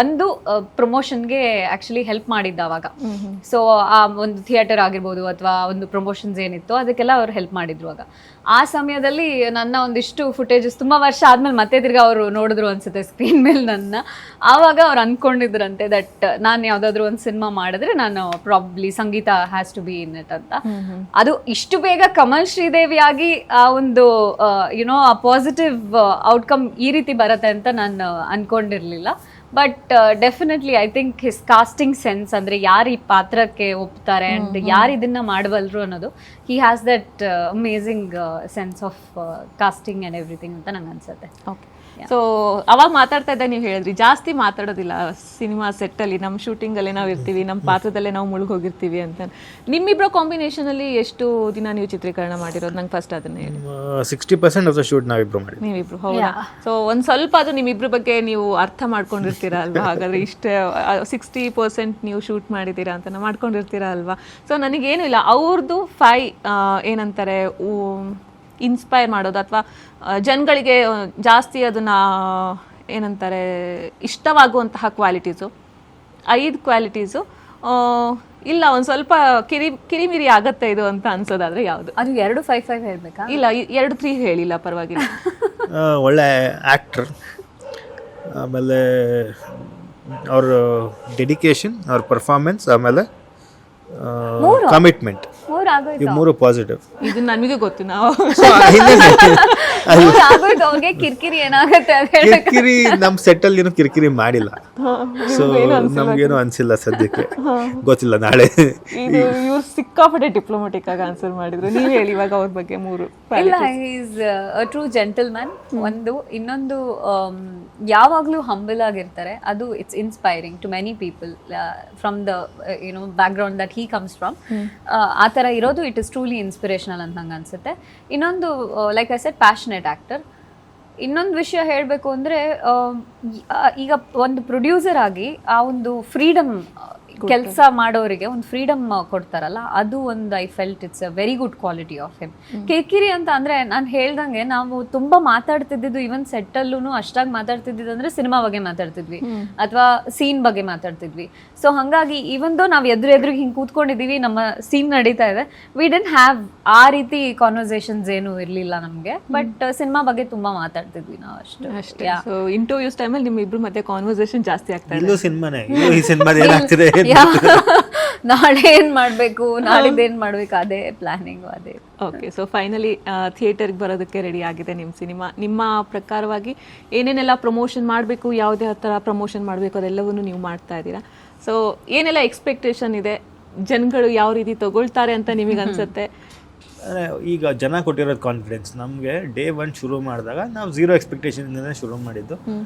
ಒಂದು ಪ್ರಮೋಷನ್ಗೆ ಆಕ್ಚುಲಿ ಹೆಲ್ಪ್ ಮಾಡಿದ್ದ ಅವಾಗ. ಸೊ ಆ ಒಂದು ಥಿಯೇಟರ್ ಆಗಿರ್ಬೋದು ಅಥವಾ ಒಂದು ಪ್ರಮೋಷನ್ಸ್ ಏನಿತ್ತು ಅದಕ್ಕೆಲ್ಲ ಅವ್ರು ಹೆಲ್ಪ್ ಮಾಡಿದ್ರು. ಆಗ ಆ ಸಮಯದಲ್ಲಿ ನನ್ನ ಒಂದಿಷ್ಟು ಫುಟೇಜಸ್ ತುಂಬಾ ವರ್ಷ ಆದ್ಮೇಲೆ ಮತ್ತೆ ತಿರ್ಗಾ ಅವರು ನೋಡಿದ್ರು ಅನ್ಸುತ್ತೆ ಸ್ಕ್ರೀನ್ ಮೇಲೆ ನನ್ನ. ಆವಾಗ ಅವ್ರು ಅನ್ಕೊಂಡಿದ್ರಂತೆ ದಟ್ ನಾನು ಯಾವ್ದಾದ್ರು ಒಂದು ಸಿನಿಮಾ ಮಾಡಿದ್ರೆ ನಾನು probably Sangeetha has to be in it ಅಂತ. ಅದು ಇಷ್ಟು ಬೇಗ ಕಮಲ್ ಶ್ರೀದೇವಿ ಆಗಿ ಆ ಒಂದು ಯುನೋ ಆ ಪಾಸಿಟಿವ್ ಔಟ್ಕಮ್ ಈ ರೀತಿ ಬರುತ್ತೆ ಅಂತ ನಾನು ಅನ್ಕೊಂಡಿರ್ಲಿಲ್ಲ. But definitely I think his casting sense, ಅಂದರೆ ಯಾರು ಈ ಪಾತ್ರಕ್ಕೆ ಒಪ್ತಾರೆ ಆ್ಯಂಡ್ ಯಾರು ಇದನ್ನ ಮಾಡಬಲ್ಲರು ಅನ್ನೋದು, he has that amazing sense of casting and everything ಅಂತ ನಂಗೆ ಅನ್ಸುತ್ತೆ. ಓಕೆ, ಸೊ ಅವಾಗ ಮಾತಾಡ್ತಾ ಇದ್ದ ನೀವು ಹೇಳಿದ್ರಿ ಜಾಸ್ತಿ ಮಾತಾಡೋದಿಲ್ಲ ಸಿನಿಮಾ ಸೆಟ್ಟಲ್ಲಿ, ನಮ್ಮ ಶೂಟಿಂಗಲ್ಲೇ ನಾವು ಇರ್ತೀವಿ, ನಮ್ಮ ಪಾತ್ರದಲ್ಲೇ ನಾವು ಮುಳುಗೋಗಿರ್ತೀವಿ ಅಂತ. ನಿಮ್ಮಿಬ್ಬರ ಕಾಂಬಿನೇಷನಲ್ಲಿ ಎಷ್ಟು ದಿನ ನೀವು ಚಿತ್ರೀಕರಣ ಮಾಡಿರೋದು? ನಂಗೆ ಫಸ್ಟ್ ಅದನ್ನೇ ಹೇಳಿ. 60% ಆಫ್ ದ ಶೂಟ್ ನಾವಿಬ್ರು ಮಾಡಿದ್ವಿ. ನೀವಿಬ್ರು, ಹೌದಾ? ಸೊ ಒಂದು ಸ್ವಲ್ಪ ಅದು ನಿಮ್ಮಿಬ್ರ ಬಗ್ಗೆ ನೀವು ಅರ್ಥ ಮಾಡ್ಕೊಂಡಿರ್ತೀರಾ ಅಲ್ವಾ? ಹಾಗಾದ್ರೆ ಇಷ್ಟೇ 60% ನೀವು ಶೂಟ್ ಮಾಡಿದ್ದೀರಾ ಅಂತ ಮಾಡ್ಕೊಂಡಿರ್ತೀರಾ ಅಲ್ವಾ? ಸೊ ನನಗೇನು ಇಲ್ಲ, ಅವ್ರದ್ದು ಏನಂತಾರೆ ಇನ್ಸ್ಪೈರ್ ಮಾಡೋದು ಅಥವಾ ಜನಗಳಿಗೆ ಜಾಸ್ತಿ ಅದನ್ನು ಏನಂತಾರೆ ಇಷ್ಟವಾಗುವಂತಹ ಕ್ವಾಲಿಟೀಸು, 5 ಕ್ವಾಲಿಟೀಸು ಇಲ್ಲ ಒಂದು ಸ್ವಲ್ಪ ಕಿರಿಮಿರಿ ಆಗತ್ತೆ ಇದು ಅಂತ ಅನ್ಸೋದಾದ್ರೆ ಯಾವುದು? ಅದು 2-5-5 ಹೇಳ್ಬೇಕಾ? ಇಲ್ಲ 2-3 ಹೇಳಿಲ್ಲ ಪರವಾಗಿಲ್ಲ. ಒಳ್ಳೆ ಆ್ಯಕ್ಟ್ರ್, ಆಮೇಲೆ ಅವ್ರ ಡೆಡಿಕೇಶನ್, ಅವ್ರ ಪರ್ಫಾರ್ಮೆನ್ಸ್, ಆಮೇಲೆ ಕಮಿಟ್ಮೆಂಟ್. ಮೂರ್ ಇವು ಆಗೋಯ್ತು 3 ಪಾಸಿಟಿವ್. ಇದು ನನಗೆ ಗೊತ್ತು. ನಾವು ಮೂರ್ ಆಗೋಯ್ತು. ಅವ್ರಿಗೆ ಕಿರಿಕಿರಿ ಏನಾಗುತ್ತೆ ಅಂತ ಹೇಳ್ಬೇಕು. ಕಿರಿಕಿರಿ ನಮ್ಮ ಸೆಟ್ಟಲ್ಲಿ ಏನು ಕಿರಿಕಿರಿ ಮಾಡಿಲ್ಲ, ಸೊ ನಮ್ಗೇನು ಅನ್ಸಿಲ್ಲ ಸದ್ಯಕ್ಕೆ. ಗೊತ್ತಿಲ್ಲ ನಾಳೆ. ಇದು ಇವ್ರು ಸಿಕ್ಕಾಪಟ್ಟೆ ಡಿಪ್ಲೊಮ್ಯಾಟಿಕ್ ಆಗಿ ಆನ್ಸರ್ ಮಾಡಿದ್ರು. ನೀವು ಹೇಳಿ ಇವಾಗ ಅವ್ರ ಬಗ್ಗೆ 3. ಇಲ್ಲ, ಈಸ್ ಅ ಟ್ರೂ ಜೆಂಟಲ್ಮನ್. ಒಂದು ಇನ್ನೊಂದು ಯಾವಾಗ್ಲೂ ಹಂಬಲ್ ಆಗಿರ್ತಾರೆ. ಅದು it's inspiring to many people from the background that he comes from. ಆ ಥರ ಇರೋದು ಇಟ್ ಇಸ್ ಟ್ರೂಲಿ ಇನ್ಸ್ಪಿರೇಷನಲ್ ಅಂತ ನಂಗೆ ಅನ್ಸುತ್ತೆ. ಇನ್ನೊಂದು like I said passionate actor. ಇನ್ನೊಂದು ವಿಷಯ ಹೇಳಬೇಕು ಅಂದರೆ, ಈಗ ಒಂದು ಪ್ರೊಡ್ಯೂಸರ್ ಆಗಿ ಆ ಒಂದು ಫ್ರೀಡಮ್, ಕೆಲಸ ಮಾಡೋರಿಗೆ ಒಂದು ಫ್ರೀಡಮ್ ಕೊಡ್ತಾರಲ್ಲ, ಅದು ಒಂದು I felt it's a very good quality of him. ಕಿರಿಕಿರಿ ಅಂತ ಅಂದರೆ ನಾನು ಹೇಳ್ದಂಗೆ ನಾವು ತುಂಬ ಮಾತಾಡ್ತಿದ್ದು, ಈವನ್ ಸೆಟ್ಟಲ್ಲೂ ಅಷ್ಟಾಗಿ ಮಾತಾಡ್ತಿದ್ದು ಅಂದರೆ ಸಿನಿಮಾ ಬಗ್ಗೆ ಮಾತಾಡ್ತಿದ್ವಿ ಅಥವಾ ಸೀನ್ ಬಗ್ಗೆ ಮಾತಾಡ್ತಿದ್ವಿ. ಸೊ ಹಾಗಾಗಿ ಈವನ್ ದೋ ನಾವು ಎದುರಿಗೆ ಹಿಂಗೆ ಕೂತ್ಕೊಂಡಿದ್ದೀವಿ, ನಮ್ಮ ಸೀನ್ ನಡೀತಾ ಇದೆ, ವಿ ಡೆಂಟ್ ಹ್ಯಾವ್ ಆ ರೀತಿ ಕಾನ್ವರ್ಸೇಷನ್ಸ್ ಏನು ಇರಲಿಲ್ಲ ನಮಗೆ. ಬಟ್ ಸಿನಿಮಾ ಬಗ್ಗೆ ತುಂಬ ಮಾತಾಡ್ತಿದ್ವಿ ನಾವು ಅಷ್ಟೇ. ಸೊ ಇಂಟರ್ವ್ಯೂಸ್ ಟೈಮಲ್ಲಿ ನಿಮ್ಮ ಇಬ್ರು ಮತ್ತೆ ಕಾನ್ವರ್ಸೇಷನ್ ಜಾಸ್ತಿ ಆಗ್ತಾ ಇದೆ. ಇಲ್ಲೂ ಸಿನಿಮಾನೇ, ಈ ಸಿನಿಮಾದ ಏನಾಗ್ತಿದೆ, ನಾಳೆ ಏನ್ ಮಾಡ್ಬೇಕು, ನಾಳಿದ್ದು ಏನ್ ಮಾಡ್ಬೇಕು, ಅದೇ ಪ್ಲಾನಿಂಗ್ ಅದೇ. ಓಕೆ, ಸೊ ಫೈನಲಿ ಥಿಯೇಟರ್ಗೆ ಬರೋದಕ್ಕೆ ರೆಡಿ ಆಗಿದೆ ನಿಮ್ಮ ಸಿನಿಮಾ. ನಿಮ್ಮ ಪ್ರಕಾರವಾಗಿ ಏನೇನೆಲ್ಲ ಪ್ರಮೋಷನ್ ಮಾಡಬೇಕು, ಯಾವುದೇ ಥರ ಪ್ರಮೋಷನ್ ಮಾಡಬೇಕು, ಅದೆಲ್ಲವನ್ನೂ ನೀವು ಮಾಡ್ತಾ ಇದ್ದೀರಾ. ಸೊ ಏನೆಲ್ಲ ಎಕ್ಸ್ಪೆಕ್ಟೇಷನ್ ಇದೆ, ಜನಗಳು ಯಾವ ರೀತಿ ತಗೊಳ್ತಾರೆ ಅಂತ ನಿಮಗೆ ಅನ್ಸುತ್ತೆ? ಈಗ ಜನ ಕೊಟ್ಟಿರೋದು ಕಾನ್ಫಿಡೆನ್ಸ್. ನಮಗೆ ಡೇ 1 ಶುರು ಮಾಡಿದಾಗ ನಾವು 0 ಎಕ್ಸ್ಪೆಕ್ಟೇಷನ್ನಿಂದನೇ ಶುರು ಮಾಡಿದ್ದು.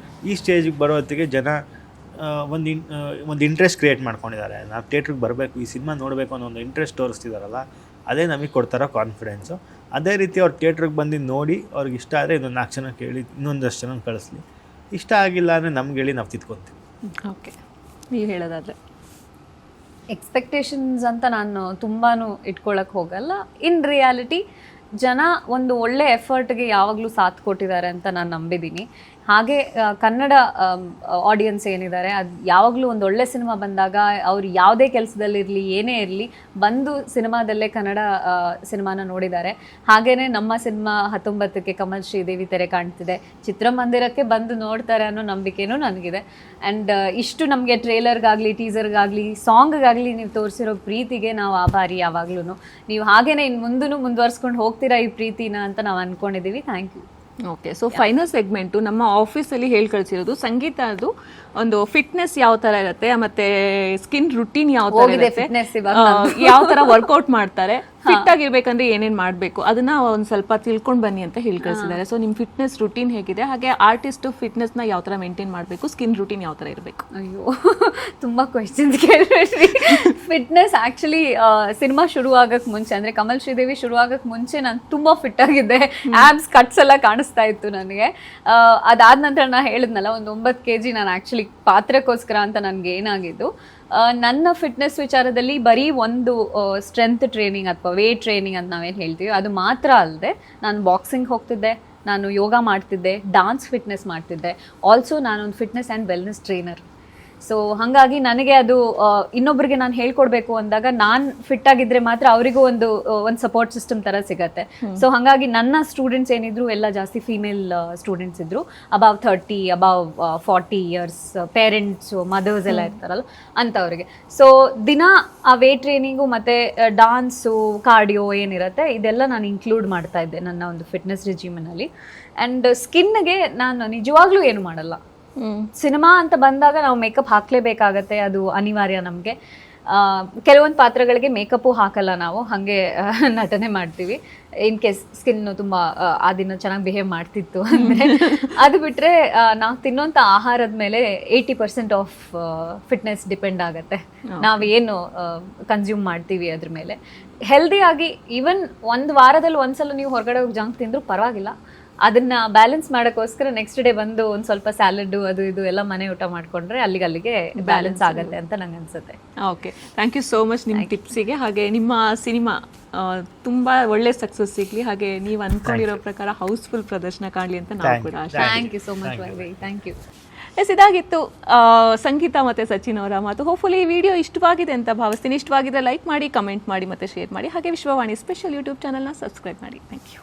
ಈ ಸ್ಟೇಜಿಗೆ ಬರೋ ಹೊತ್ತಿಗೆ ಜನ ಒಂದು ಇಂಟ್ರೆಸ್ಟ್ ಕ್ರಿಯೇಟ್ ಮಾಡ್ಕೊಂಡಿದ್ದಾರೆ. ನಾವು ಥಿಯೇಟ್ರಿಗೆ ಬರಬೇಕು, ಈ ಸಿನಿಮಾ ನೋಡಬೇಕು ಅನ್ನೋ ಒಂದು ಇಂಟ್ರೆಸ್ಟ್ ತೋರಿಸ್ತಿದಾರಲ್ಲ, ಅದೇ ನಮಗೆ ಕೊಡ್ತಾರೋ ಕಾನ್ಫಿಡೆನ್ಸು. ಅದೇ ರೀತಿ ಅವ್ರು ಥಿಯೇಟ್ರಿಗೆ ಬಂದು ನೋಡಿ ಅವ್ರಿಗೆ ಇಷ್ಟ ಆದರೆ ಇನ್ನೊಂದು 4 ಜನ ಕೇಳಿ ಇನ್ನೊಂದಷ್ಟು ಜನ ಕಳಿಸ್ಲಿ. ಇಷ್ಟ ಆಗಿಲ್ಲ ಅಂದರೆ ನಮ್ಗೆ ಹೇಳಿ ನಾವು ತಿದ್ಕೊತೀವಿ. ಓಕೆ, ನೀವು ಹೇಳೋದಾದರೆ ಎಕ್ಸ್ಪೆಕ್ಟೇಷನ್ಸ್ ಅಂತ ನಾನು ತುಂಬಾ ಇಟ್ಕೊಳಕ್ಕೆ ಹೋಗಲ್ಲ. ಇನ್ ರಿಯಾಲಿಟಿ ಜನ ಒಂದು ಒಳ್ಳೆ ಎಫರ್ಟ್ಗೆ ಯಾವಾಗಲೂ ಸಾಥ್ ಕೊಟ್ಟಿದ್ದಾರೆ ಅಂತ ನಾನು ನಂಬಿದ್ದೀನಿ. ಹಾಗೆ ಕನ್ನಡ ಆಡಿಯನ್ಸ್ ಏನಿದ್ದಾರೆ, ಅದು ಯಾವಾಗಲೂ ಒಂದು ಒಳ್ಳೆ ಸಿನಿಮಾ ಬಂದಾಗ ಅವ್ರು ಯಾವುದೇ ಕೆಲಸದಲ್ಲಿರಲಿ, ಏನೇ ಇರಲಿ, ಬಂದು ಸಿನಿಮಾದಲ್ಲೇ ಕನ್ನಡ ಸಿನಿಮಾನ ನೋಡಿದ್ದಾರೆ. ಹಾಗೆಯೇ ನಮ್ಮ ಸಿನಿಮಾ 19ಕ್ಕೆ ಕಮಲ್ ಶ್ರೀದೇವಿ ತೆರೆ ಕಾಣ್ತಿದೆ, ಚಿತ್ರಮಂದಿರಕ್ಕೆ ಬಂದು ನೋಡ್ತಾರೆ ಅನ್ನೋ ನಂಬಿಕೆನೂ ನನಗಿದೆ. ಆ್ಯಂಡ್ ಇಷ್ಟು ನಮಗೆ ಟ್ರೇಲರ್ಗಾಗಲಿ, ಟೀಸರ್ಗಾಗಲಿ, ಸಾಂಗ್ಗಾಗಲಿ ನೀವು ತೋರಿಸಿರೋ ಪ್ರೀತಿಗೆ ನಾವು ಆಭಾರಿ. ಯಾವಾಗ್ಲೂ ನೀವು ಹಾಗೇನೆ ಇನ್ನು ಮುಂದೂ ಮುಂದುವರ್ಸ್ಕೊಂಡು ಹೋಗ್ತೀರಾ ಈ ಪ್ರೀತಿನ ಅಂತ ನಾವು ಅಂದ್ಕೊಂಡಿದ್ದೀವಿ. Thank you. Okay, so final segment ನಮ್ಮ ಆಫೀಸಲ್ಲಿ ಹೇಳಿ ಕಳಿಸಿರೋದು ಸಂಗೀತ, ಅದು ಒಂದು ಫಿಟ್ನೆಸ್ ಯಾವ ಥರ ಇರುತ್ತೆ, ಮತ್ತೆ ಸ್ಕಿನ್ ರುಟೀನ್ ಯಾವ ಥರ ಇರುತ್ತೆ, ಯಾವ ಥರ ವರ್ಕೌಟ್ ಮಾಡ್ತಾರೆ, ಫಿಟ್ ಆಗಿರ್ಬೇಕಂದ್ರೆ ಏನೇನು ಮಾಡಬೇಕು ಅದನ್ನ ಒಂದು ಸ್ವಲ್ಪ ತಿಳ್ಕೊಂಡು ಬನ್ನಿ ಅಂತ ಹೇಳಿ ಕಳಿಸಿದ್ದಾರೆ. ಸೊ ನಿಮ್ಮ ಫಿಟ್ನೆಸ್ ರುಟೀನ್ ಹೇಗಿದೆ, ಹಾಗೆ ಆರ್ಟಿಸ್ಟ್ ಫಿಟ್ನೆಸ್ನ ಯಾವ ಥರ ಮೇಂಟೈನ್ ಮಾಡಬೇಕು, ಸ್ಕಿನ್ ರುಟೀನ್ ಯಾವ ಥರ ಇರಬೇಕು? ಅಯ್ಯೋ, ತುಂಬ ಕ್ವೆಶ್ಚನ್ಸ್ ಕೇಳಿದ್ರಿ. ಫಿಟ್ನೆಸ್ ಆ್ಯಕ್ಚುಲಿ ಸಿನಿಮಾ ಶುರು ಆಗಕ್ಕೆ ಮುಂಚೆ, ಅಂದರೆ ಕಮಲ್ ಶ್ರೀದೇವಿ ಶುರು ಆಗಕ್ಕೆ ಮುಂಚೆ ನಾನು ತುಂಬ ಫಿಟ್ ಆಗಿದ್ದೆ. ಆ್ಯಬ್ಸ್ ಕಟ್ಸ್ ಎಲ್ಲ ಕಾಣಿಸ್ತಾ ಇತ್ತು ನನಗೆ. ಅದಾದ ನಂತರ ನಾನು ಹೇಳಿದ್ನಲ್ಲ, ಒಂದು 9 kg ನಾನು ಆ್ಯಕ್ಚುಲಿ ಪಾತ್ರಕ್ಕೋಸ್ಕರ ಅಂತ ನನಗೆ ಏನಾಗಿದ್ದು. ನನ್ನ ಫಿಟ್ನೆಸ್ ವಿಚಾರದಲ್ಲಿ ಬರೀ ಒಂದು ಸ್ಟ್ರೆಂತ್ ಟ್ರೈನಿಂಗ್ ಅಥವಾ ವೇಟ್ ಟ್ರೈನಿಂಗ್ ಅಂತ ನಾವೇನು ಹೇಳ್ತೀವಿ ಅದು ಮಾತ್ರ ಅಲ್ಲದೆ, ನಾನು ಬಾಕ್ಸಿಂಗ್ ಹೋಗ್ತಿದ್ದೆ, ನಾನು ಯೋಗ ಮಾಡ್ತಿದ್ದೆ, ಡಾನ್ಸ್ ಫಿಟ್ನೆಸ್ ಮಾಡ್ತಿದ್ದೆ. ಆಲ್ಸೋ ನಾನೊಂದು fitness and wellness trainer. So ಹಾಗಾಗಿ ನನಗೆ ಅದು ಇನ್ನೊಬ್ಬರಿಗೆ ನಾನು ಹೇಳ್ಕೊಡ್ಬೇಕು ಅಂದಾಗ ನಾನು ಫಿಟ್ ಆಗಿದ್ರೆ ಮಾತ್ರ ಅವರಿಗೂ ಒಂದು ಸಪೋರ್ಟ್ ಸಿಸ್ಟಮ್ ಥರ ಸಿಗತ್ತೆ. ಸೊ ಹಾಗಾಗಿ ನನ್ನ ಸ್ಟೂಡೆಂಟ್ಸ್ ಏನಿದ್ರು ಎಲ್ಲ ಜಾಸ್ತಿ ಫೀಮೇಲ್ ಸ್ಟೂಡೆಂಟ್ಸ್ ಇದ್ರು, above 30, above 40 years, parents, mothers ಎಲ್ಲ ಇರ್ತಾರಲ್ಲ ಅಂಥವ್ರಿಗೆ. ಸೊ ದಿನ ಆ ವೇಟ್ ಟ್ರೈನಿಂಗು ಮತ್ತು ಡಾನ್ಸು, ಕಾರ್ಡಿಯೋ ಏನಿರುತ್ತೆ ಇದೆಲ್ಲ ನಾನು ಇನ್ಕ್ಲೂಡ್ ಮಾಡ್ತಾ ಇದ್ದೆ ನನ್ನ ಒಂದು ಫಿಟ್ನೆಸ್ ರೆಜಿಮಿನಲ್ಲಿ. ಆ್ಯಂಡ್ ಸ್ಕಿನ್ಗೆ ನಾನು ನಿಜವಾಗ್ಲೂ ಏನು ಮಾಡಲ್ಲ. ಸಿನಿಮಾ ಅಂತ ಬಂದಾಗ ನಾವು ಮೇಕಪ್ ಹಾಕಲೇಬೇಕಾಗತ್ತೆ, ಅದು ಅನಿವಾರ್ಯ ನಮಗೆ. ಕೆಲವೊಂದು ಪಾತ್ರಗಳಿಗೆ ಮೇಕಪ್ಪು ಹಾಕಲ್ಲ ನಾವು, ಹಾಗೆ ನಟನೆ ಮಾಡ್ತೀವಿ. ಇನ್ ಕೇಸ್ ಸ್ಕಿನ್ನು ತುಂಬ ಆ ದಿನ ಚೆನ್ನಾಗಿ ಬಿಹೇವ್ ಮಾಡ್ತಿತ್ತು ಅಂದರೆ. ಅದು ಬಿಟ್ಟರೆ ನಾವು ತಿನ್ನೋಂಥ ಆಹಾರದ ಮೇಲೆ 80% ಆಫ್ ಫಿಟ್ನೆಸ್ ಡಿಪೆಂಡ್ ಆಗುತ್ತೆ. ನಾವೇನು ಕನ್ಸ್ಯೂಮ್ ಮಾಡ್ತೀವಿ ಅದ್ರ ಮೇಲೆ. ಹೆಲ್ದಿಯಾಗಿ ಈವನ್ ಒಂದು ವಾರದಲ್ಲಿ ಒಂದ್ಸಲ ನೀವು ಹೊರಗಡೆ ಹೋಗಿ ಜಂಕ್ ತಿಂದರೂ ಪರವಾಗಿಲ್ಲ. ಅದನ್ನ ಬ್ಯಾಲೆನ್ಸ್ ಮಾಡೋಕ್ಕೋಸ್ಕರ ನೆಕ್ಸ್ಟ್ ಡೇ ಬಂದು ಒಂದು ಸ್ವಲ್ಪ ಸ್ಯಾಲಡ್ಡು ಅದು ಇದು ಎಲ್ಲ ಮನೆ ಊಟ ಮಾಡಿಕೊಂಡ್ರೆ ಅಲ್ಲಿಗೆ ಬ್ಯಾಲೆನ್ಸ್ ಆಗುತ್ತೆ ಅಂತ ನಂಗೆ ಅನ್ಸುತ್ತೆ. Okay, thank you so much ನಿಮ್ಮ ಟಿಪ್ಸಿಗೆ. ಹಾಗೆ ನಿಮ್ಮ ಸಿನಿಮಾ ತುಂಬ ಒಳ್ಳೆ ಸಕ್ಸಸ್ ಸಿಗಲಿ, ಹಾಗೆ ನೀವು ಅಂದ್ಕೊಂಡಿರೋ ಪ್ರಕಾರ ಹೌಸ್ಫುಲ್ ಪ್ರದರ್ಶನ ಕಾಣಲಿ ಅಂತ ನಾವು ಕೂಡ ಆಶೆ. ಥ್ಯಾಂಕ್ ಯು ಸೋ ಮಚ್ ವೈವಿ, ಥ್ಯಾಂಕ್ ಯು. ಎಸ್, ಇದಾಗಿತ್ತು ಸಂಗೀತ ಮತ್ತು ಸಚಿನ್ ಅವರ ಮಾತು. ಹೋಪ್ಫುಲಿ ಈ ವಿಡಿಯೋ ಇಷ್ಟವಾಗಿದೆ ಅಂತ ಭಾವಿಸ್ತೀನಿ. ಇಷ್ಟವಾಗಿದ್ರೆ ಲೈಕ್ ಮಾಡಿ, ಕಮೆಂಟ್ ಮಾಡಿ ಮತ್ತು ಶೇರ್ ಮಾಡಿ. ಹಾಗೆ ವಿಶ್ವವಾಣಿ ಸ್ಪೆಷಲ್ ಯೂಟ್ಯೂಬ್ ಚಾನಲ್ನ ಸಬ್ಸ್ಕ್ರೈಬ್ ಮಾಡಿ. Thank you.